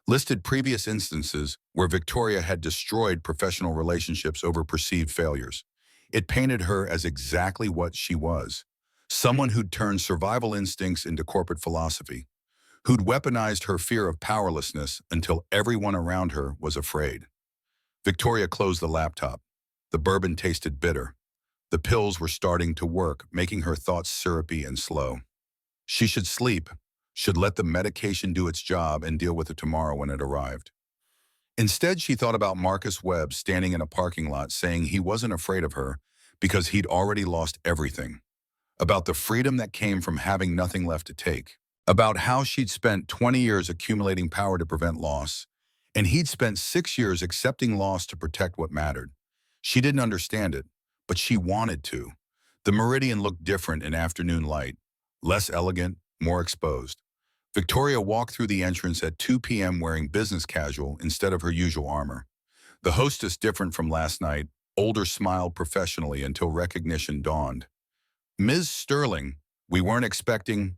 Listed previous instances where Victoria had destroyed professional relationships over perceived failures. It painted her as exactly what she was. Someone who'd turned survival instincts into corporate philosophy. Who'd weaponized her fear of powerlessness until everyone around her was afraid. Victoria closed the laptop. The bourbon tasted bitter. The pills were starting to work, making her thoughts syrupy and slow. She should sleep, should let the medication do its job and deal with it tomorrow when it arrived. Instead, she thought about Marcus Webb standing in a parking lot saying he wasn't afraid of her because he'd already lost everything, about the freedom that came from having nothing left to take, about how she'd spent 20 years accumulating power to prevent loss, and he'd spent 6 years accepting loss to protect what mattered. She didn't understand it, but she wanted to. The Meridian looked different in afternoon light, less elegant, more exposed. Victoria walked through the entrance at 2 p.m. wearing business casual instead of her usual armor. The hostess, different from last night, older, smiled professionally until recognition dawned. Ms. Sterling, we weren't expecting.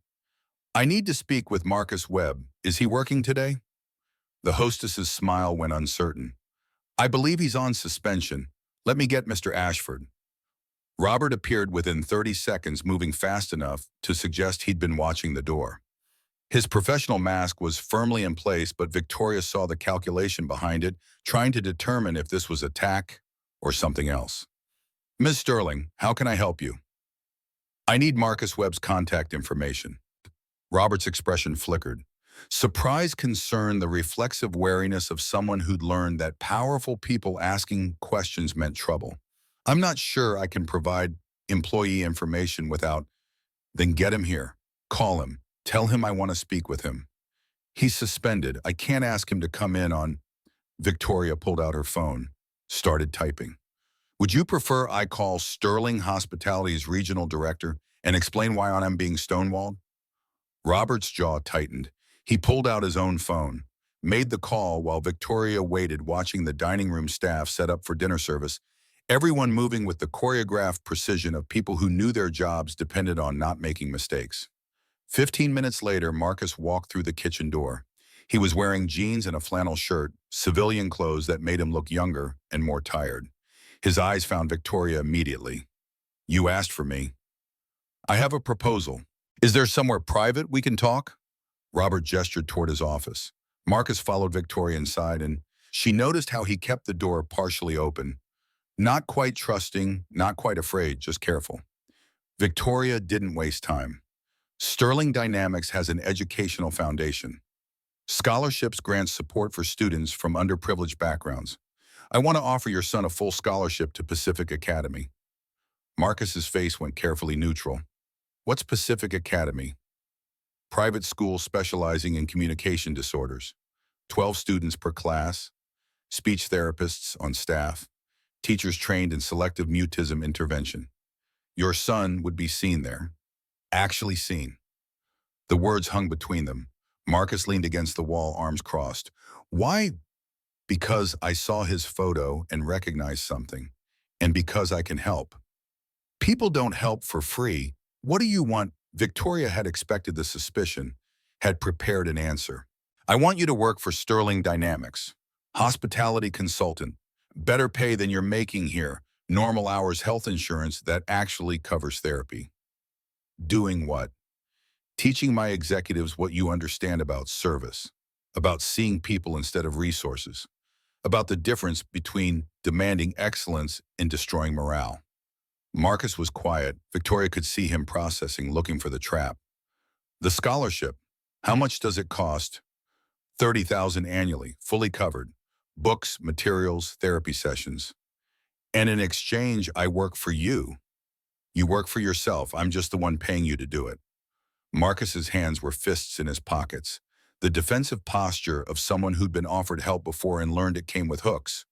I need to speak with Marcus Webb. Is he working today? The hostess's smile went uncertain. I believe he's on suspension. Let me get Mr. Ashford. Robert appeared within 30 seconds, moving fast enough to suggest he'd been watching the door. His professional mask was firmly in place, but Victoria saw the calculation behind it, trying to determine if this was attack or something else. Ms. Sterling, how can I help you? I need Marcus Webb's contact information. Robert's expression flickered. Surprise, concern, the reflexive wariness of someone who'd learned that powerful people asking questions meant trouble. I'm not sure I can provide employee information without. Then get him here. Call him. Tell him I want to speak with him. He's suspended. I can't ask him to come in on. Victoria pulled out her phone, started typing. Would you prefer I call Sterling Hospitality's regional director and explain why I'm being stonewalled? Robert's jaw tightened. He pulled out his own phone, made the call while Victoria waited, watching the dining room staff set up for dinner service, everyone moving with the choreographed precision of people who knew their jobs depended on not making mistakes. 15 minutes later, Marcus walked through the kitchen door. He was wearing jeans and a flannel shirt, civilian clothes that made him look younger and more tired. His eyes found Victoria immediately. You asked for me. I have a proposal. Is there somewhere private we can talk? Robert gestured toward his office. Marcus followed Victoria inside, and she noticed how he kept the door partially open. Not quite trusting, not quite afraid, just careful. Victoria didn't waste time. Sterling Dynamics has an educational foundation. Scholarships grant support for students from underprivileged backgrounds. I want to offer your son a full scholarship to Pacific Academy. Marcus's face went carefully neutral. What's Pacific Academy? Private school specializing in communication disorders. 12 students per class, speech therapists on staff, teachers trained in selective mutism intervention. Your son would be seen there. Actually seen. The words hung between them. Marcus leaned against the wall, arms crossed. Why? Because I saw his photo and recognized something. And because I can help. People don't help for free. What do you want? Victoria had expected the suspicion, had prepared an answer. I want you to work for Sterling Dynamics. Hospitality consultant. Better pay than you're making here. Normal hours health insurance that actually covers therapy. Doing what? Teaching my executives what you understand about service, about seeing people instead of resources, about the difference between demanding excellence and destroying morale. Marcus was quiet. Victoria could see him processing, looking for the trap. The scholarship. How much does it cost? $30,000 annually, fully covered. Books, materials, therapy sessions. And in exchange, I work for you. You work for yourself. I'm just the one paying you to do it. Marcus's hands were fists in his pockets, the defensive posture of someone who'd been offered help before and learned it came with hooks.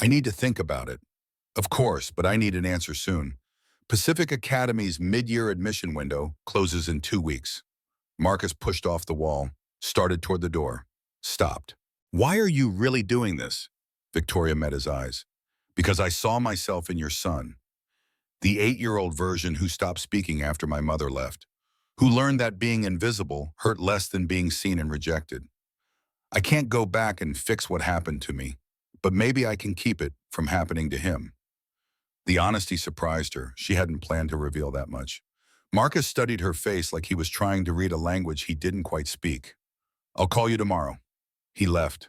I need to think about it. Of course, but I need an answer soon. Pacific Academy's mid-year admission window closes in 2 weeks. Marcus pushed off the wall, started toward the door, stopped. Why are you really doing this? Victoria met his eyes. Because I saw myself in your son. The 8-year-old version who stopped speaking after my mother left, who learned that being invisible hurt less than being seen and rejected. I can't go back and fix what happened to me, but maybe I can keep it from happening to him. The honesty surprised her. She hadn't planned to reveal that much. Marcus studied her face like he was trying to read a language he didn't quite speak. I'll call you tomorrow. He left.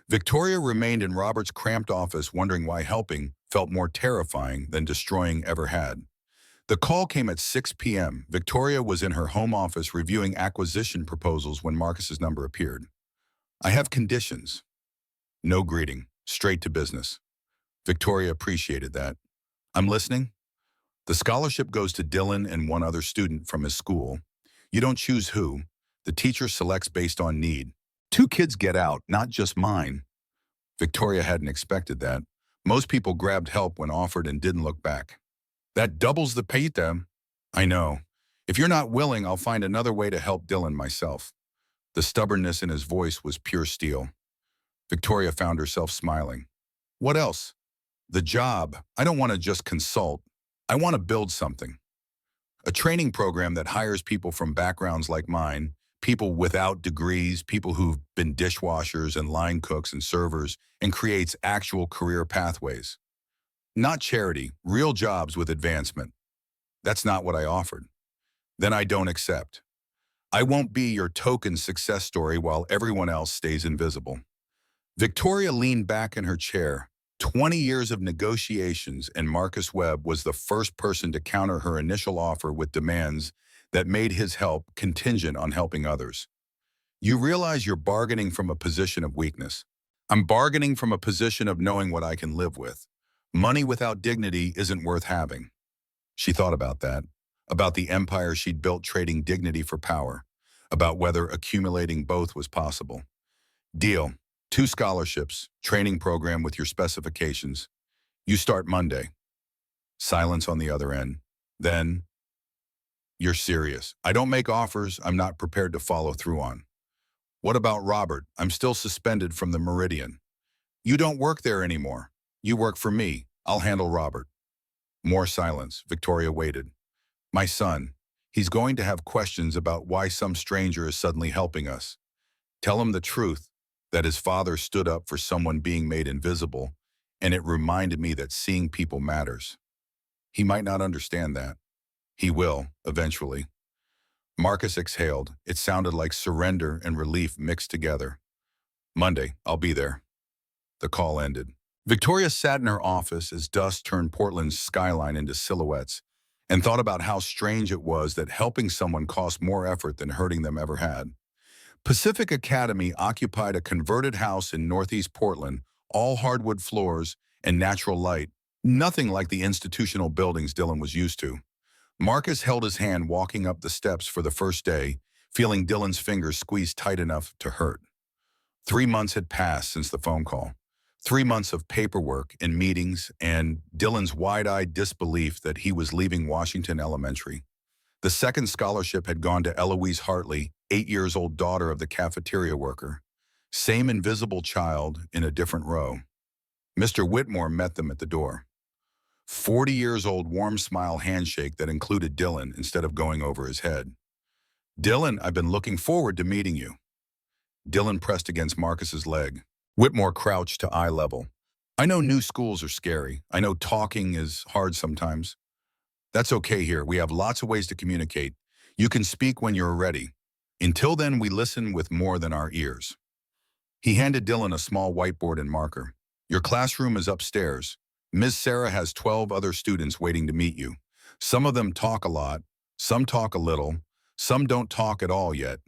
Victoria remained in Robert's cramped office, wondering why helping felt more terrifying than destroying ever had. The call came at 6 p.m. Victoria was in her home office reviewing acquisition proposals when Marcus's number appeared. I have conditions. No greeting, straight to business. Victoria appreciated that. I'm listening. The scholarship goes to Dylan and one other student from his school. You don't choose who. The teacher selects based on need. Two kids get out, not just mine. Victoria hadn't expected that. Most people grabbed help when offered and didn't look back. That doubles the pay them. I know. If you're not willing, I'll find another way to help Dylan myself. The stubbornness in his voice was pure steel. Victoria found herself smiling. What else? The job. I don't want to just consult. I want to build something. A training program that hires people from backgrounds like mine, people without degrees, people who've been dishwashers and line cooks and servers, and creates actual career pathways. Not charity, real jobs with advancement. That's not what I offered. Then I don't accept. I won't be your token success story while everyone else stays invisible. Victoria leaned back in her chair. 20 years of negotiations, and Marcus Webb was the first person to counter her initial offer with demands that made his help contingent on helping others. You realize you're bargaining from a position of weakness. I'm bargaining from a position of knowing what I can live with. Money without dignity isn't worth having. She thought about that, about the empire she'd built trading dignity for power, about whether accumulating both was possible. Deal. 2 scholarships, training program with your specifications. You start Monday. Silence on the other end. Then, you're serious. I don't make offers I'm not prepared to follow through on. What about Robert? I'm still suspended from the Meridian. You don't work there anymore. You work for me. I'll handle Robert. More silence. Victoria waited. My son. He's going to have questions about why some stranger is suddenly helping us. Tell him the truth, that his father stood up for someone being made invisible, and it reminded me that seeing people matters. He might not understand that. He will, eventually. Marcus exhaled. It sounded like surrender and relief mixed together. Monday, I'll be there. The call ended. Victoria sat in her office as dust turned Portland's skyline into silhouettes and thought about how strange it was that helping someone cost more effort than hurting them ever had. Pacific Academy occupied a converted house in northeast Portland, all hardwood floors and natural light, nothing like the institutional buildings Dylan was used to. Marcus held his hand walking up the steps for the first day, feeling Dylan's fingers squeezed tight enough to hurt. 3 months had passed since the phone call. 3 months of paperwork and meetings and Dylan's wide-eyed disbelief that he was leaving Washington Elementary. The second scholarship had gone to Eloise Hartley, 8-year-old daughter of the cafeteria worker. Same invisible child in a different row. Mr. Whitmore met them at the door. 40-year-old warm smile handshake that included Dylan instead of going over his head. Dylan, I've been looking forward to meeting you. Dylan pressed against Marcus's leg. Whitmore crouched to eye level. I know new schools are scary. I know talking is hard sometimes. That's okay here. We have lots of ways to communicate. You can speak when you're ready. Until then, we listen with more than our ears. He handed Dylan a small whiteboard and marker. Your classroom is upstairs. Ms. Sarah has 12 other students waiting to meet you. Some of them talk a lot, some talk a little, some don't talk at all yet.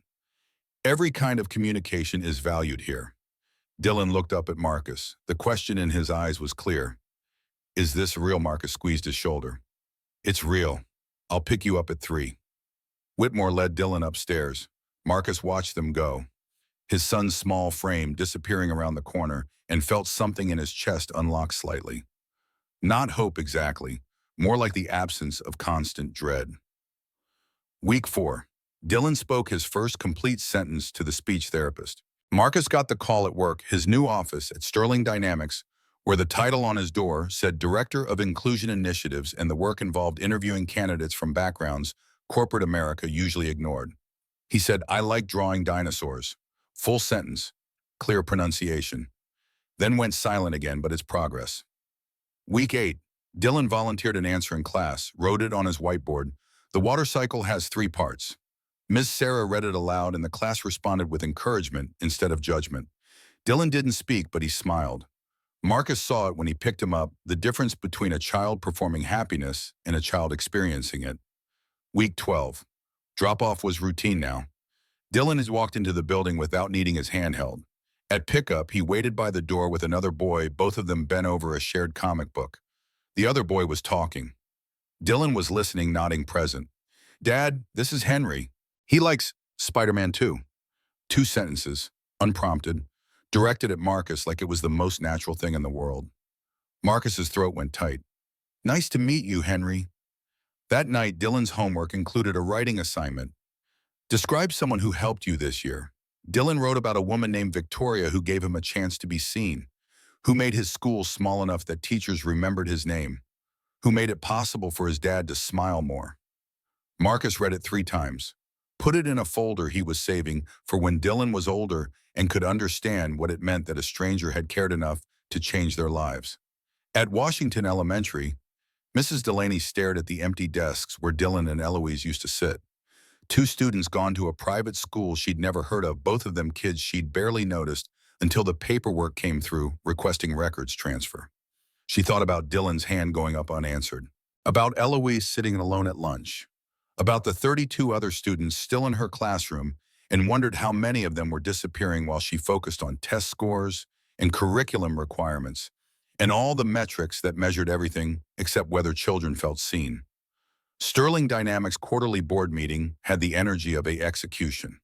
Every kind of communication is valued here. Dylan looked up at Marcus. The question in his eyes was clear. Is this real? Marcus squeezed his shoulder. It's real. I'll pick you up at 3. Whitmore led Dylan upstairs. Marcus watched them go, his son's small frame disappearing around the corner, and felt something in his chest unlock slightly. Not hope exactly, more like the absence of constant dread. Week 4. Dylan spoke his first complete sentence to the speech therapist. Marcus got the call at work, his new office at Sterling Dynamics, where the title on his door said Director of Inclusion Initiatives, and the work involved interviewing candidates from backgrounds corporate America usually ignored. He said, I like drawing dinosaurs. Full sentence, clear pronunciation. Then went silent again, but it's progress. Week 8. Dylan volunteered an answer in class, wrote it on his whiteboard. The water cycle has 3 parts. Ms. Sarah read it aloud, and the class responded with encouragement instead of judgment. Dylan didn't speak, but he smiled. Marcus saw it when he picked him up, the difference between a child performing happiness and a child experiencing it. Week 12. Drop-off was routine now. Dylan had walked into the building without needing his hand held. At pickup, he waited by the door with another boy, both of them bent over a shared comic book. The other boy was talking. Dylan was listening, nodding present. Dad, this is Henry. He likes Spider-Man 2. Two sentences, unprompted, directed at Marcus like it was the most natural thing in the world. Marcus's throat went tight. Nice to meet you, Henry. That night, Dylan's homework included a writing assignment. Describe someone who helped you this year. Dylan wrote about a woman named Victoria who gave him a chance to be seen, who made his school small enough that teachers remembered his name, who made it possible for his dad to smile more. Marcus read it 3 times, put it in a folder he was saving for when Dylan was older and could understand what it meant that a stranger had cared enough to change their lives. At Washington Elementary, Mrs. Delaney stared at the empty desks where Dylan and Eloise used to sit. 2 students gone to a private school she'd never heard of, both of them kids she'd barely noticed until the paperwork came through requesting records transfer. She thought about Dylan's hand going up unanswered, about Eloise sitting alone at lunch, about the 32 other students still in her classroom, and wondered how many of them were disappearing while she focused on test scores and curriculum requirements and all the metrics that measured everything except whether children felt seen. Sterling Dynamics' quarterly board meeting had the energy of an execution.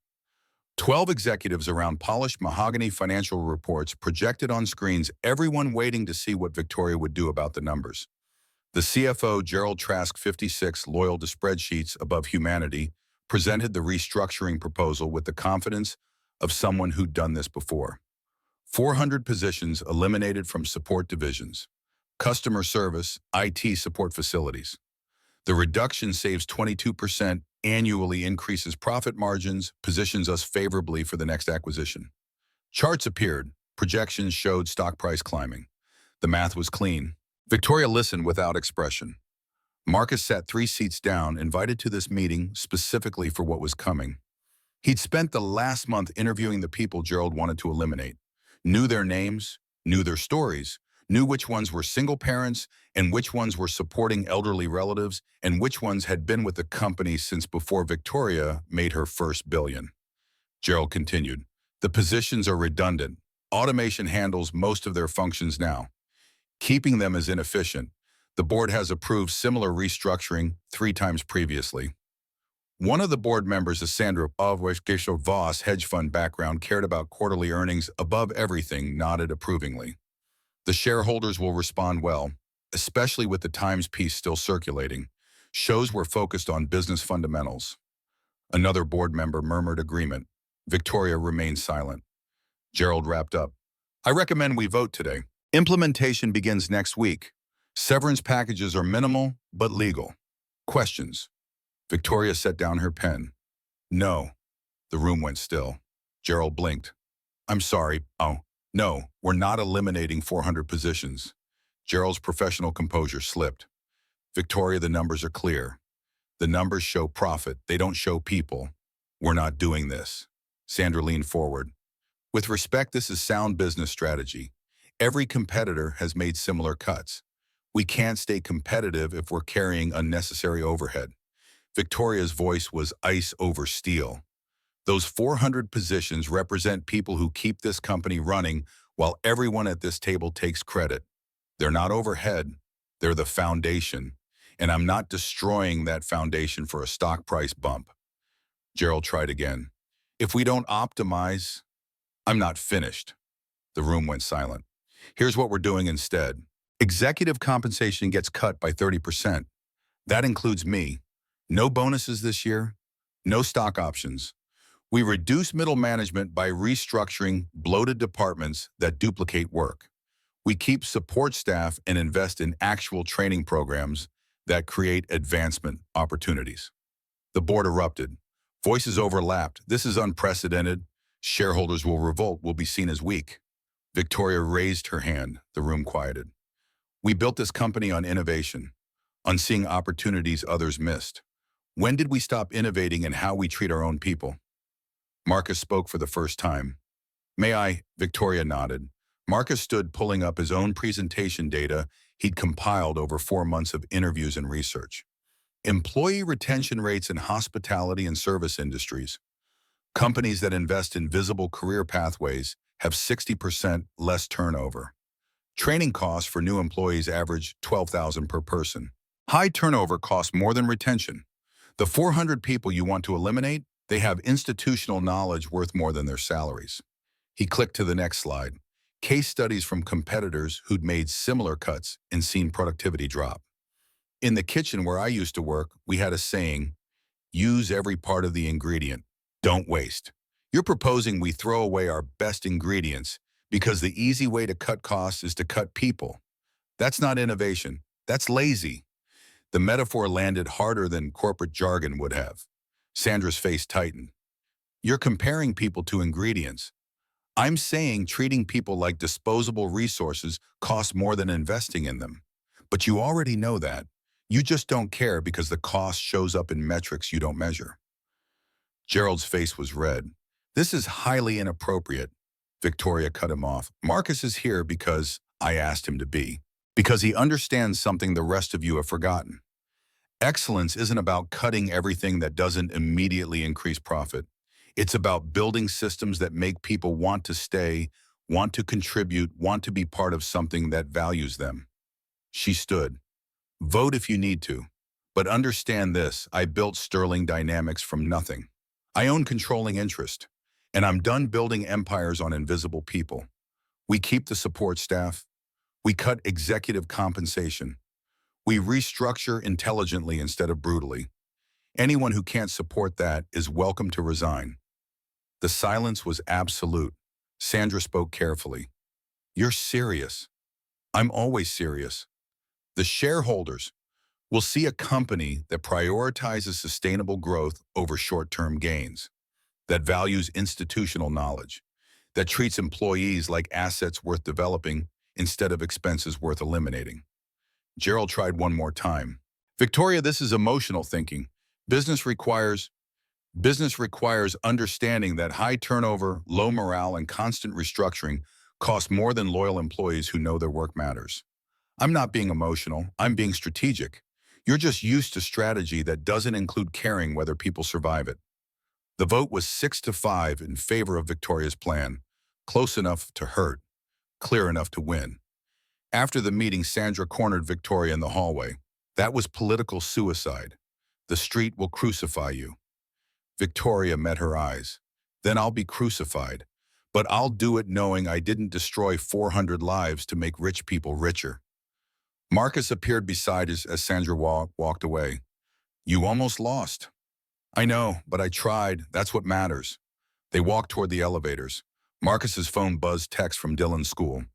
12 executives around polished mahogany financial reports projected on screens, everyone waiting to see what Victoria would do about the numbers. The CFO, Gerald Trask, 56, loyal to spreadsheets above humanity, presented the restructuring proposal with the confidence of someone who'd done this before. 400 positions eliminated from support divisions, customer service, IT support facilities. The reduction saves 22%, annually increases profit margins, positions us favorably for the next acquisition. Charts appeared. Projections showed stock price climbing. The math was clean. Victoria listened without expression. Marcus sat 3 seats down, invited to this meeting specifically for what was coming. He'd spent the last month interviewing the people Gerald wanted to eliminate. Knew their names, knew their stories, knew which ones were single parents and which ones were supporting elderly relatives and which ones had been with the company since before Victoria made her first billion. Gerald continued, the positions are redundant. Automation handles most of their functions now. Keeping them is inefficient. The board has approved similar restructuring 3 times previously. One of the board members, Sandra of Voss hedge fund background, cared about quarterly earnings above everything, nodded approvingly. The shareholders will respond well, especially with the Times piece still circulating. Shows we're focused on business fundamentals. Another board member murmured agreement. Victoria remained silent. Gerald wrapped up. I recommend we vote today. Implementation begins next week. Severance packages are minimal, but legal. Questions? Victoria set down her pen. No. The room went still. Gerald blinked. I'm sorry. Oh, no, we're not eliminating 400 positions. Gerald's professional composure slipped. Victoria, the numbers are clear. The numbers show profit. They don't show people. We're not doing this. Sandra leaned forward. With respect, this is sound business strategy. Every competitor has made similar cuts. We can't stay competitive if we're carrying unnecessary overhead. Victoria's voice was ice over steel. Those 400 positions represent people who keep this company running while everyone at this table takes credit. They're not overhead, they're the foundation, and I'm not destroying that foundation for a stock price bump. Gerald tried again. If we don't optimize, I'm not finished. The room went silent. Here's what we're doing instead. Executive compensation gets cut by 30%. That includes me. No bonuses this year, no stock options. We reduce middle management by restructuring bloated departments that duplicate work. We keep support staff and invest in actual training programs that create advancement opportunities. The board erupted. Voices overlapped. This is unprecedented. Shareholders will revolt, will be seen as weak. Victoria raised her hand. The room quieted. We built this company on innovation, on seeing opportunities others missed. When did we stop innovating in how we treat our own people? Marcus spoke for the first time. May I? Victoria nodded. Marcus stood pulling up his own presentation data he'd compiled over 4 months of interviews and research. Employee retention rates in hospitality and service industries. Companies that invest in visible career pathways have 60% less turnover. Training costs for new employees average $12,000 per person. High turnover costs more than retention. The 400 people you want to eliminate, they have institutional knowledge worth more than their salaries. He clicked to the next slide. Case studies from competitors who'd made similar cuts and seen productivity drop. In the kitchen where I used to work, we had a saying, use every part of the ingredient, don't waste. You're proposing we throw away our best ingredients because the easy way to cut costs is to cut people. That's not innovation, that's lazy. The metaphor landed harder than corporate jargon would have. Sandra's face tightened. You're comparing people to ingredients. I'm saying treating people like disposable resources costs more than investing in them. But you already know that. You just don't care because the cost shows up in metrics you don't measure. Gerald's face was red. This is highly inappropriate. Victoria cut him off. Marcus is here because I asked him to be. Because he understands something the rest of you have forgotten. Excellence isn't about cutting everything that doesn't immediately increase profit. It's about building systems that make people want to stay, want to contribute, want to be part of something that values them. She stood. Vote if you need to. But understand this, I built Sterling Dynamics from nothing. I own controlling interest. And I'm done building empires on invisible people. We keep the support staff. We cut executive compensation. We restructure intelligently instead of brutally. Anyone who can't support that is welcome to resign. The silence was absolute. Sandra spoke carefully. You're serious. I'm always serious. The shareholders will see a company that prioritizes sustainable growth over short-term gains, that values institutional knowledge, that treats employees like assets worth developing instead of expenses worth eliminating. Gerald tried one more time. Victoria, this is emotional thinking. Business requires understanding that high turnover, low morale, and constant restructuring cost more than loyal employees who know their work matters. I'm not being emotional, I'm being strategic. You're just used to strategy that doesn't include caring whether people survive it. The vote was 6-5 in favor of Victoria's plan, close enough to hurt, clear enough to win. After the meeting, Sandra cornered Victoria in the hallway. That was political suicide. The street will crucify you. Victoria met her eyes. Then I'll be crucified. But I'll do it knowing I didn't destroy 400 lives to make rich people richer. Marcus appeared beside us as Sandra walked away. You almost lost. I know, but I tried. That's what matters. They walked toward the elevators. Marcus's phone buzzed text from Dylan's school.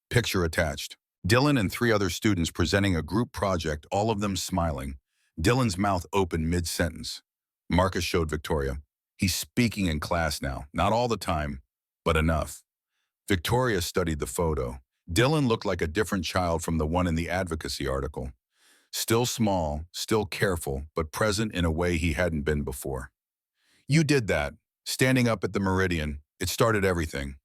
Picture attached. Dylan and 3 other students presenting a group project, all of them smiling. Dylan's mouth opened mid-sentence. Marcus showed Victoria. He's speaking in class now, not all the time, but enough. Victoria studied the photo. Dylan looked like a different child from the one in the advocacy article. Still small, still careful, but present in a way he hadn't been before. You did that, standing up at the Meridian. It started everything.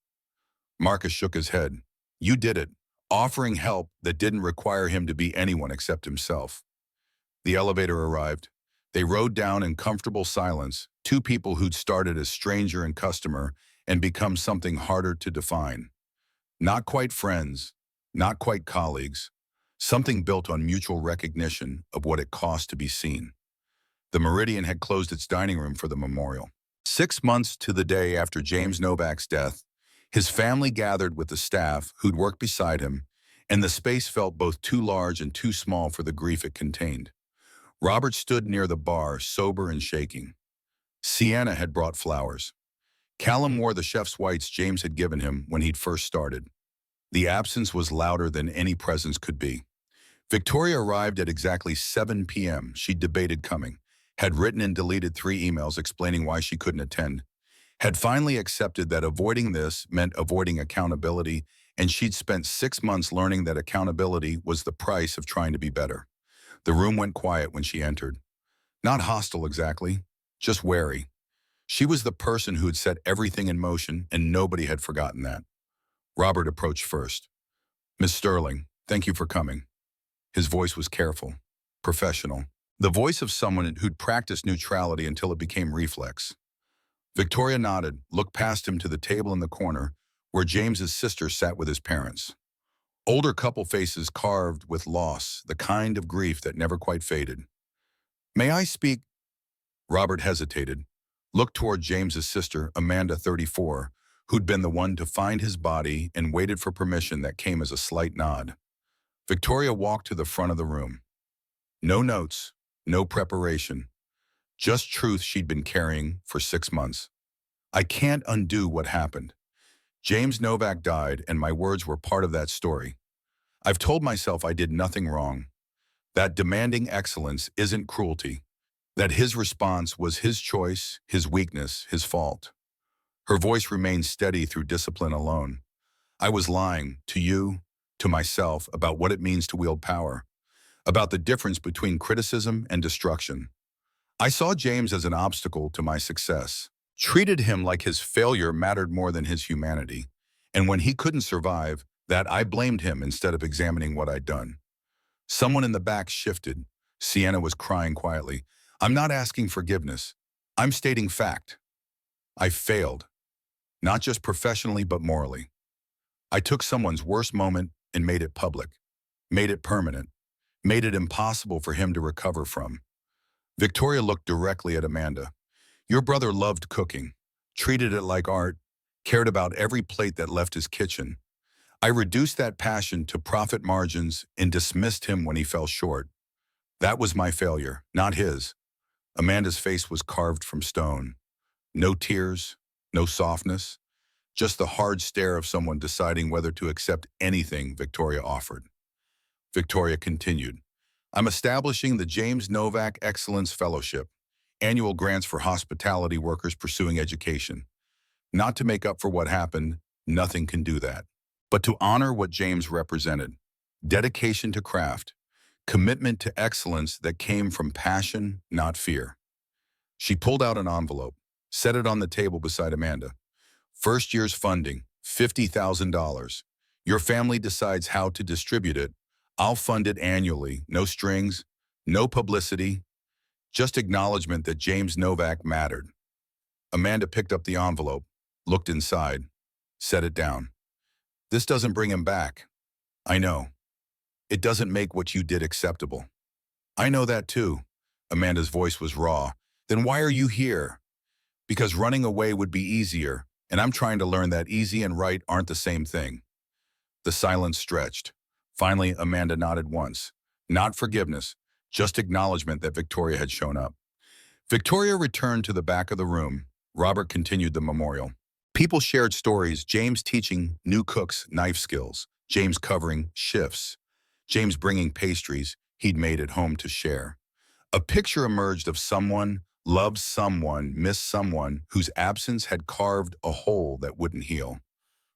Marcus shook his head. You did it, offering help that didn't require him to be anyone except himself. The elevator arrived. They rode down in comfortable silence, 2 people who'd started as stranger and customer and become something harder to define. Not quite friends, not quite colleagues, something built on mutual recognition of what it cost to be seen. The Meridian had closed its dining room for the memorial. 6 months to the day after James Novak's death, his family gathered with the staff who'd worked beside him, and the space felt both too large and too small for the grief it contained. Robert stood near the bar, sober and shaking. Sienna had brought flowers. Callum wore the chef's whites James had given him when he'd first started. The absence was louder than any presence could be. Victoria arrived at exactly 7 p.m. She'd debated coming, had written and deleted 3 emails explaining why she couldn't attend, had finally accepted that avoiding this meant avoiding accountability, and she'd spent 6 months learning that accountability was the price of trying to be better. The room went quiet when she entered. Not hostile exactly, just wary. She was the person who had set everything in motion, and nobody had forgotten that. Robert approached first. Miss Sterling, thank you for coming. His voice was careful, professional, the voice of someone who'd practiced neutrality until it became reflex. Victoria nodded, looked past him to the table in the corner, where James's sister sat with his parents. Older couple faces carved with loss, the kind of grief that never quite faded. "May I speak?" Robert hesitated, looked toward James's sister, Amanda, 34, who'd been the one to find his body, and waited for permission that came as a slight nod. Victoria walked to the front of the room. No notes, no preparation, just truth she'd been carrying for 6 months. "I can't undo what happened. James Novak died, and my words were part of that story. I've told myself I did nothing wrong, that demanding excellence isn't cruelty, that his response was his choice, his weakness, his fault." Her voice remained steady through discipline alone. "I was lying, to you, to myself, about what it means to wield power, about the difference between criticism and destruction. I saw James as an obstacle to my success, treated him like his failure mattered more than his humanity. And when he couldn't survive, that I blamed him instead of examining what I'd done." Someone in the back shifted. Sienna was crying quietly. "I'm not asking forgiveness. I'm stating fact. I failed, not just professionally but morally. I took someone's worst moment and made it public, made it permanent, made it impossible for him to recover from." Victoria looked directly at Amanda. "Your brother loved cooking, treated it like art, cared about every plate that left his kitchen. I reduced that passion to profit margins and dismissed him when he fell short. That was my failure, not his." Amanda's face was carved from stone. No tears, no softness, just the hard stare of someone deciding whether to accept anything Victoria offered. Victoria continued, "I'm establishing the James Novak Excellence Fellowship, annual grants for hospitality workers pursuing education. Not to make up for what happened, nothing can do that, but to honor what James represented. Dedication to craft, commitment to excellence that came from passion, not fear." She pulled out an envelope, set it on the table beside Amanda. "First year's funding, $50,000. Your family decides how to distribute it. I'll fund it annually, no strings, no publicity, just acknowledgement that James Novak mattered." Amanda picked up the envelope, looked inside, set it down. "This doesn't bring him back. I know. It doesn't make what you did acceptable." "I know that too." Amanda's voice was raw. "Then why are you here?" "Because running away would be easier, and I'm trying to learn that easy and right aren't the same thing." The silence stretched. Finally, Amanda nodded once. Not forgiveness, just acknowledgement that Victoria had shown up. Victoria returned to the back of the room. Robert continued the memorial. People shared stories, James teaching new cooks knife skills, James covering shifts, James bringing pastries he'd made at home to share. A picture emerged of someone, loved someone, missed someone whose absence had carved a hole that wouldn't heal.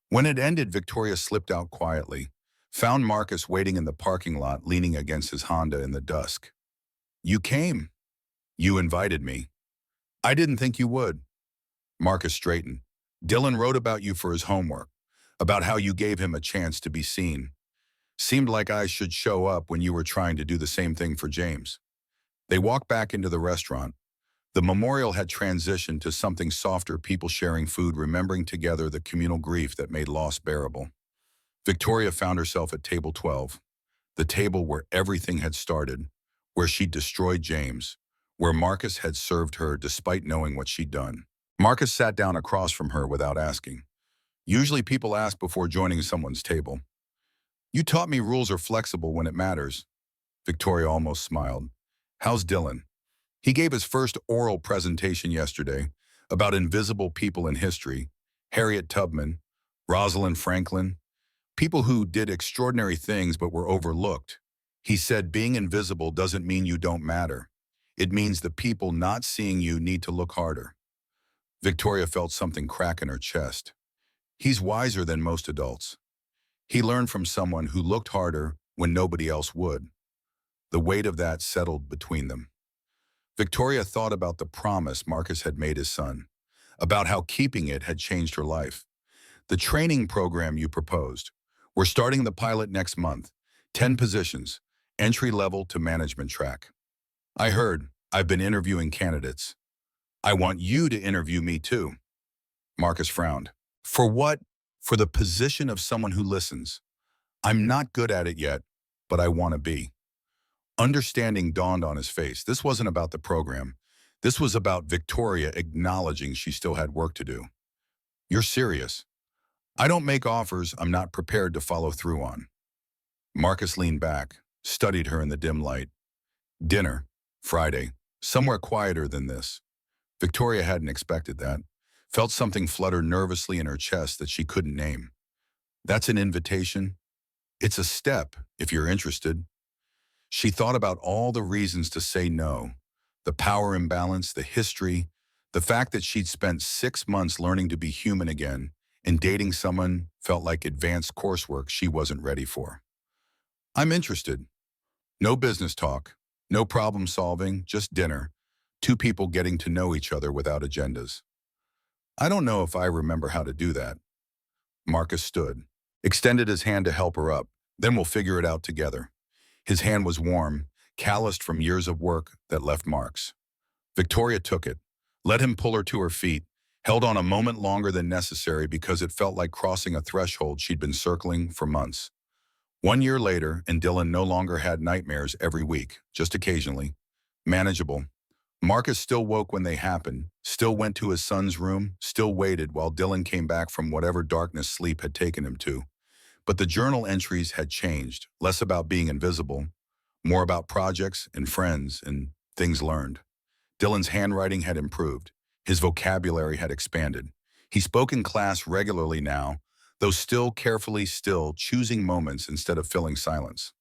When it ended, Victoria slipped out quietly, found Marcus waiting in the parking lot, leaning against his Honda in the dusk. "You came. You invited me. I didn't think you would." Marcus straightened. "Dylan wrote about you for his homework, about how you gave him a chance to be seen. Seemed like I should show up when you were trying to do the same thing for James." They walked back into the restaurant. The memorial had transitioned to something softer, people sharing food, remembering together the communal grief that made loss bearable. Victoria found herself at table 12, the table where everything had started, where she'd destroyed James, where Marcus had served her despite knowing what she'd done. Marcus sat down across from her without asking. Usually people ask before joining someone's table. "You taught me rules are flexible when it matters." Victoria almost smiled. "How's Dylan?" "He gave his first oral presentation yesterday about invisible people in history, Harriet Tubman, Rosalind Franklin, people who did extraordinary things but were overlooked. He said being invisible doesn't mean you don't matter. It means the people not seeing you need to look harder." Victoria felt something crack in her chest. He's wiser than most adults. He learned from someone who looked harder when nobody else would. The weight of that settled between them. Victoria thought about the promise Marcus had made his son, about how keeping it had changed her life. "The training program you proposed. We're starting the pilot next month. 10 positions, entry level to management track. I heard. I've been interviewing candidates. I want you to interview me too." Marcus frowned. "For what?" for the position of someone who listens. I'm not good at it yet, but I want to be. Understanding dawned on his face. This wasn't about the program. This was about Victoria acknowledging she still had work to do. You're serious. I don't make offers I'm not prepared to follow through on. Marcus leaned back, studied her in the dim light. Dinner, Friday, somewhere quieter than this. Victoria hadn't expected that. Felt something flutter nervously in her chest that she couldn't name. That's an invitation. It's a step, if you're interested. She thought about all the reasons to say no. The power imbalance, the history, the fact that she'd spent 6 months learning to be human again, and dating someone felt like advanced coursework she wasn't ready for. I'm interested. No business talk, no problem solving, just dinner. Two people getting to know each other without agendas. I don't know if I remember how to do that. Marcus stood, extended his hand to help her up. Then we'll figure it out together. His hand was warm, calloused from years of work that left marks. Victoria took it, let him pull her to her feet, held on a moment longer than necessary because it felt like crossing a threshold she'd been circling for months. 1 year later, and Dylan no longer had nightmares every week, just occasionally. Manageable. Marcus still woke when they happened, still went to his son's room, still waited while Dylan came back from whatever darkness sleep had taken him to. But the journal entries had changed, less about being invisible, more about projects and friends and things learned. Dylan's handwriting had improved. His vocabulary had expanded. He spoke in class regularly now, though still carefully still, choosing moments instead of filling silence.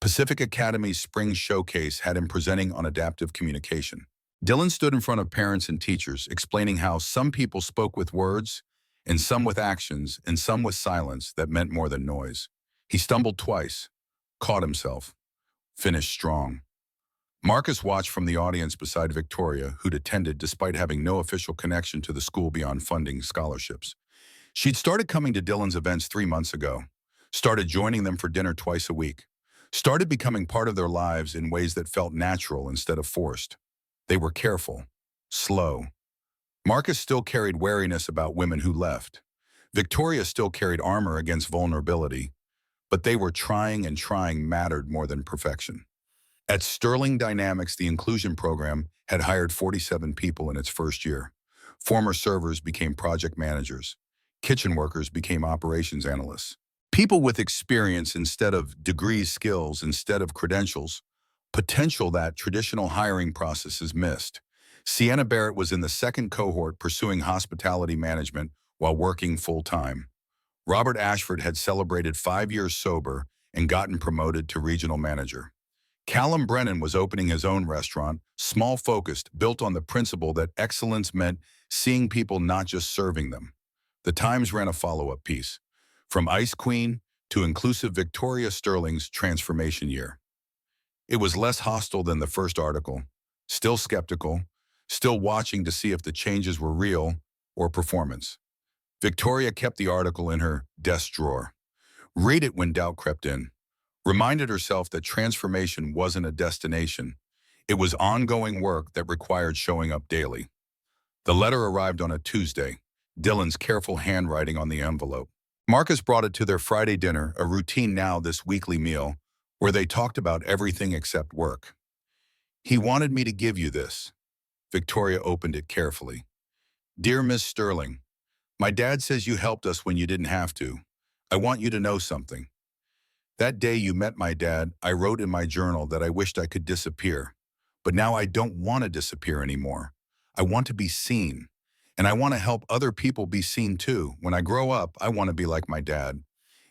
Pacific Academy's spring showcase had him presenting on adaptive communication. Dylan stood in front of parents and teachers, explaining how some people spoke with words, and some with actions, and some with silence that meant more than noise. He stumbled twice, caught himself, finished strong. Marcus watched from the audience beside Victoria, who'd attended despite having no official connection to the school beyond funding scholarships. She'd started coming to Dylan's events 3 months ago, started joining them for dinner twice a week, started becoming part of their lives in ways that felt natural instead of forced. They were careful, slow. Marcus still carried wariness about women who left. Victoria still carried armor against vulnerability, but they were trying, and trying mattered more than perfection. At Sterling Dynamics, the inclusion program had hired 47 people in its first year. Former servers became project managers. Kitchen workers became operations analysts. People with experience instead of degrees, skills instead of credentials, potential that traditional hiring processes missed. Sienna Barrett was in the second cohort pursuing hospitality management while working full-time. Robert Ashford had celebrated 5 years sober and gotten promoted to regional manager. Callum Brennan was opening his own restaurant, small-focused, built on the principle that excellence meant seeing people, not just serving them. The Times ran a follow-up piece, From Ice Queen to Inclusive Victoria Sterling's Transformation Year. It was less hostile than the first article, still skeptical, still watching to see if the changes were real or performance. Victoria kept the article in her desk drawer. Read it when doubt crept in. Reminded herself that transformation wasn't a destination. It was ongoing work that required showing up daily. The letter arrived on a Tuesday, Dylan's careful handwriting on the envelope. Marcus brought it to their Friday dinner, a routine now this weekly meal, where they talked about everything except work. He wanted me to give you this. Victoria opened it carefully. Dear Miss Sterling, my dad says you helped us when you didn't have to. I want you to know something. That day you met my dad, I wrote in my journal that I wished I could disappear. But now I don't want to disappear anymore. I want to be seen. And I want to help other people be seen too. When I grow up, I want to be like my dad.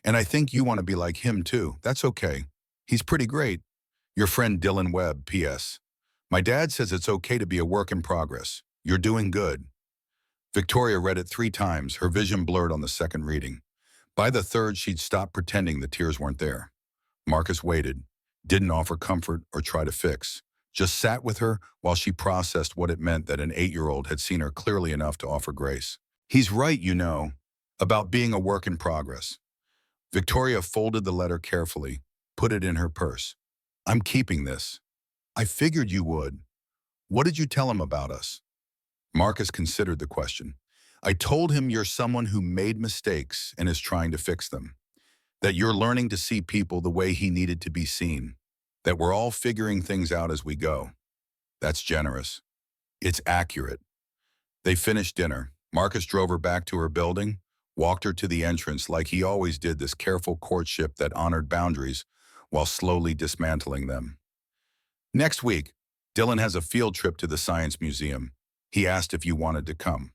And I think you want to be like him too. That's okay. He's pretty great. Your friend Dylan Webb, P.S. My dad says it's okay to be a work in progress. You're doing good. Victoria read it 3 times, her vision blurred on the second reading. By the third, she'd stopped pretending the tears weren't there. Marcus waited, didn't offer comfort or try to fix, just sat with her while she processed what it meant that an 8-year-old had seen her clearly enough to offer grace. He's right, you know, about being a work in progress. Victoria folded the letter carefully, put it in her purse. I'm keeping this. I figured you would. What did you tell him about us? Marcus considered the question. I told him you're someone who made mistakes and is trying to fix them, that you're learning to see people the way he needed to be seen, that we're all figuring things out as we go. That's generous. It's accurate. They finished dinner. Marcus drove her back to her building, walked her to the entrance like he always did, this careful courtship that honored boundaries while slowly dismantling them. Next week, Dylan has a field trip to the Science Museum. He asked if you wanted to come.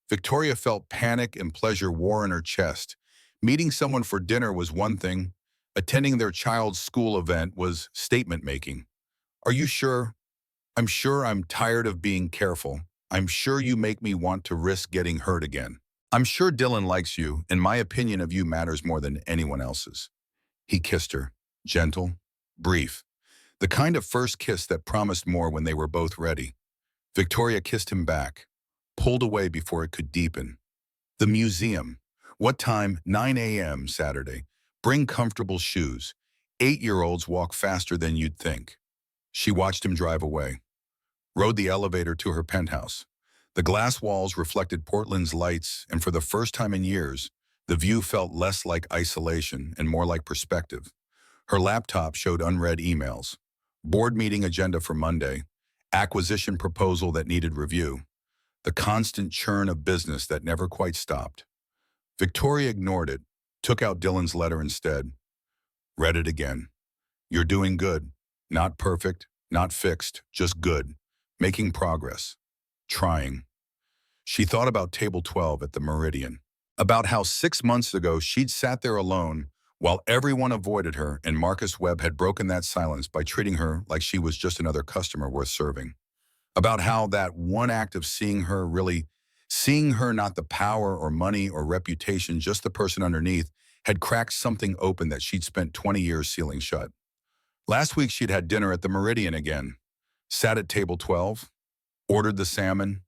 Victoria felt panic and pleasure war in her chest. Meeting someone for dinner was one thing. Attending their child's school event was statement-making. Are you sure? I'm sure. I'm tired of being careful. I'm sure you make me want to risk getting hurt again. I'm sure Dylan likes you, and my opinion of you matters more than anyone else's. He kissed her, gentle, brief, the kind of first kiss that promised more when they were both ready. Victoria kissed him back, pulled away before it could deepen. The museum. What time? 9 a.m. Saturday. Bring comfortable shoes. 8-year-olds walk faster than you'd think. She watched him drive away, rode the elevator to her penthouse. The glass walls reflected Portland's lights, and for the first time in years, the view felt less like isolation and more like perspective. Her laptop showed unread emails, board meeting agenda for Monday, acquisition proposal that needed review, the constant churn of business that never quite stopped. Victoria ignored it, took out Dylan's letter instead, read it again. You're doing good. Not perfect, not fixed, just good. Making progress. Trying. She thought about Table 12 at the Meridian, about how 6 months ago she'd sat there alone while everyone avoided her, and Marcus Webb had broken that silence by treating her like she was just another customer worth serving. About how that one act of seeing her, really seeing her, not the power or money or reputation, just the person underneath, had cracked something open that she'd spent 20 years sealing shut. Last week she'd had dinner at the Meridian again, sat at Table 12, ordered the salmon.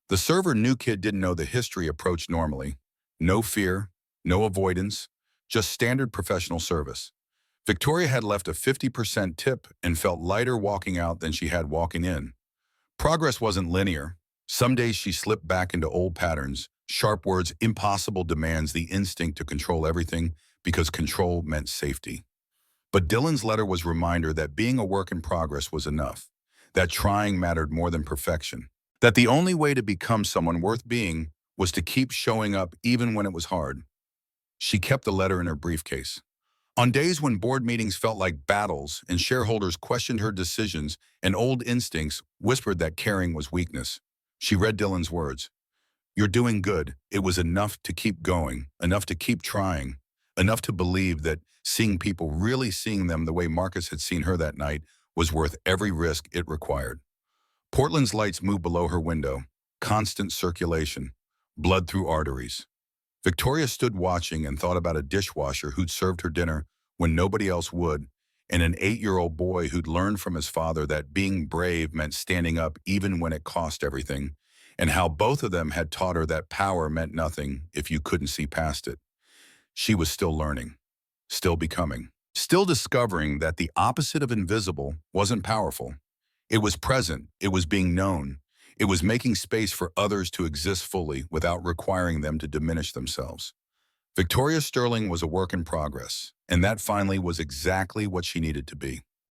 The server new kid didn't know the history approached normally. No fear, no avoidance, just standard professional service. Victoria had left a 50% tip and felt lighter walking out than she had walking in. Progress wasn't linear. Some days she slipped back into old patterns, sharp words, impossible demands, the instinct to control everything because control meant safety. But Dylan's letter was a reminder that being a work in progress was enough, that trying mattered more than perfection, that the only way to become someone worth being was to keep showing up even when it was hard. She kept the letter in her briefcase. On days when board meetings felt like battles and shareholders questioned her decisions and old instincts whispered that caring was weakness, she read Dylan's words. You're doing good. It was enough to keep going, enough to keep trying, enough to believe that seeing people, really seeing them the way Marcus had seen her that night, was worth every risk it required. Portland's lights moved below her window, constant circulation, blood through arteries. Victoria stood watching and thought about a dishwasher who'd served her dinner when nobody else would, and an 8-year-old boy who'd learned from his father that being brave meant standing up even when it cost everything, and how both of them had taught her that power meant nothing if you couldn't see past it. She was still learning, still becoming, still discovering that the opposite of invisible wasn't powerful. It was present, it was being known, it was making space for others to exist fully without requiring them to diminish themselves. Victoria Sterling was a work in progress, and that finally was exactly what she needed to be.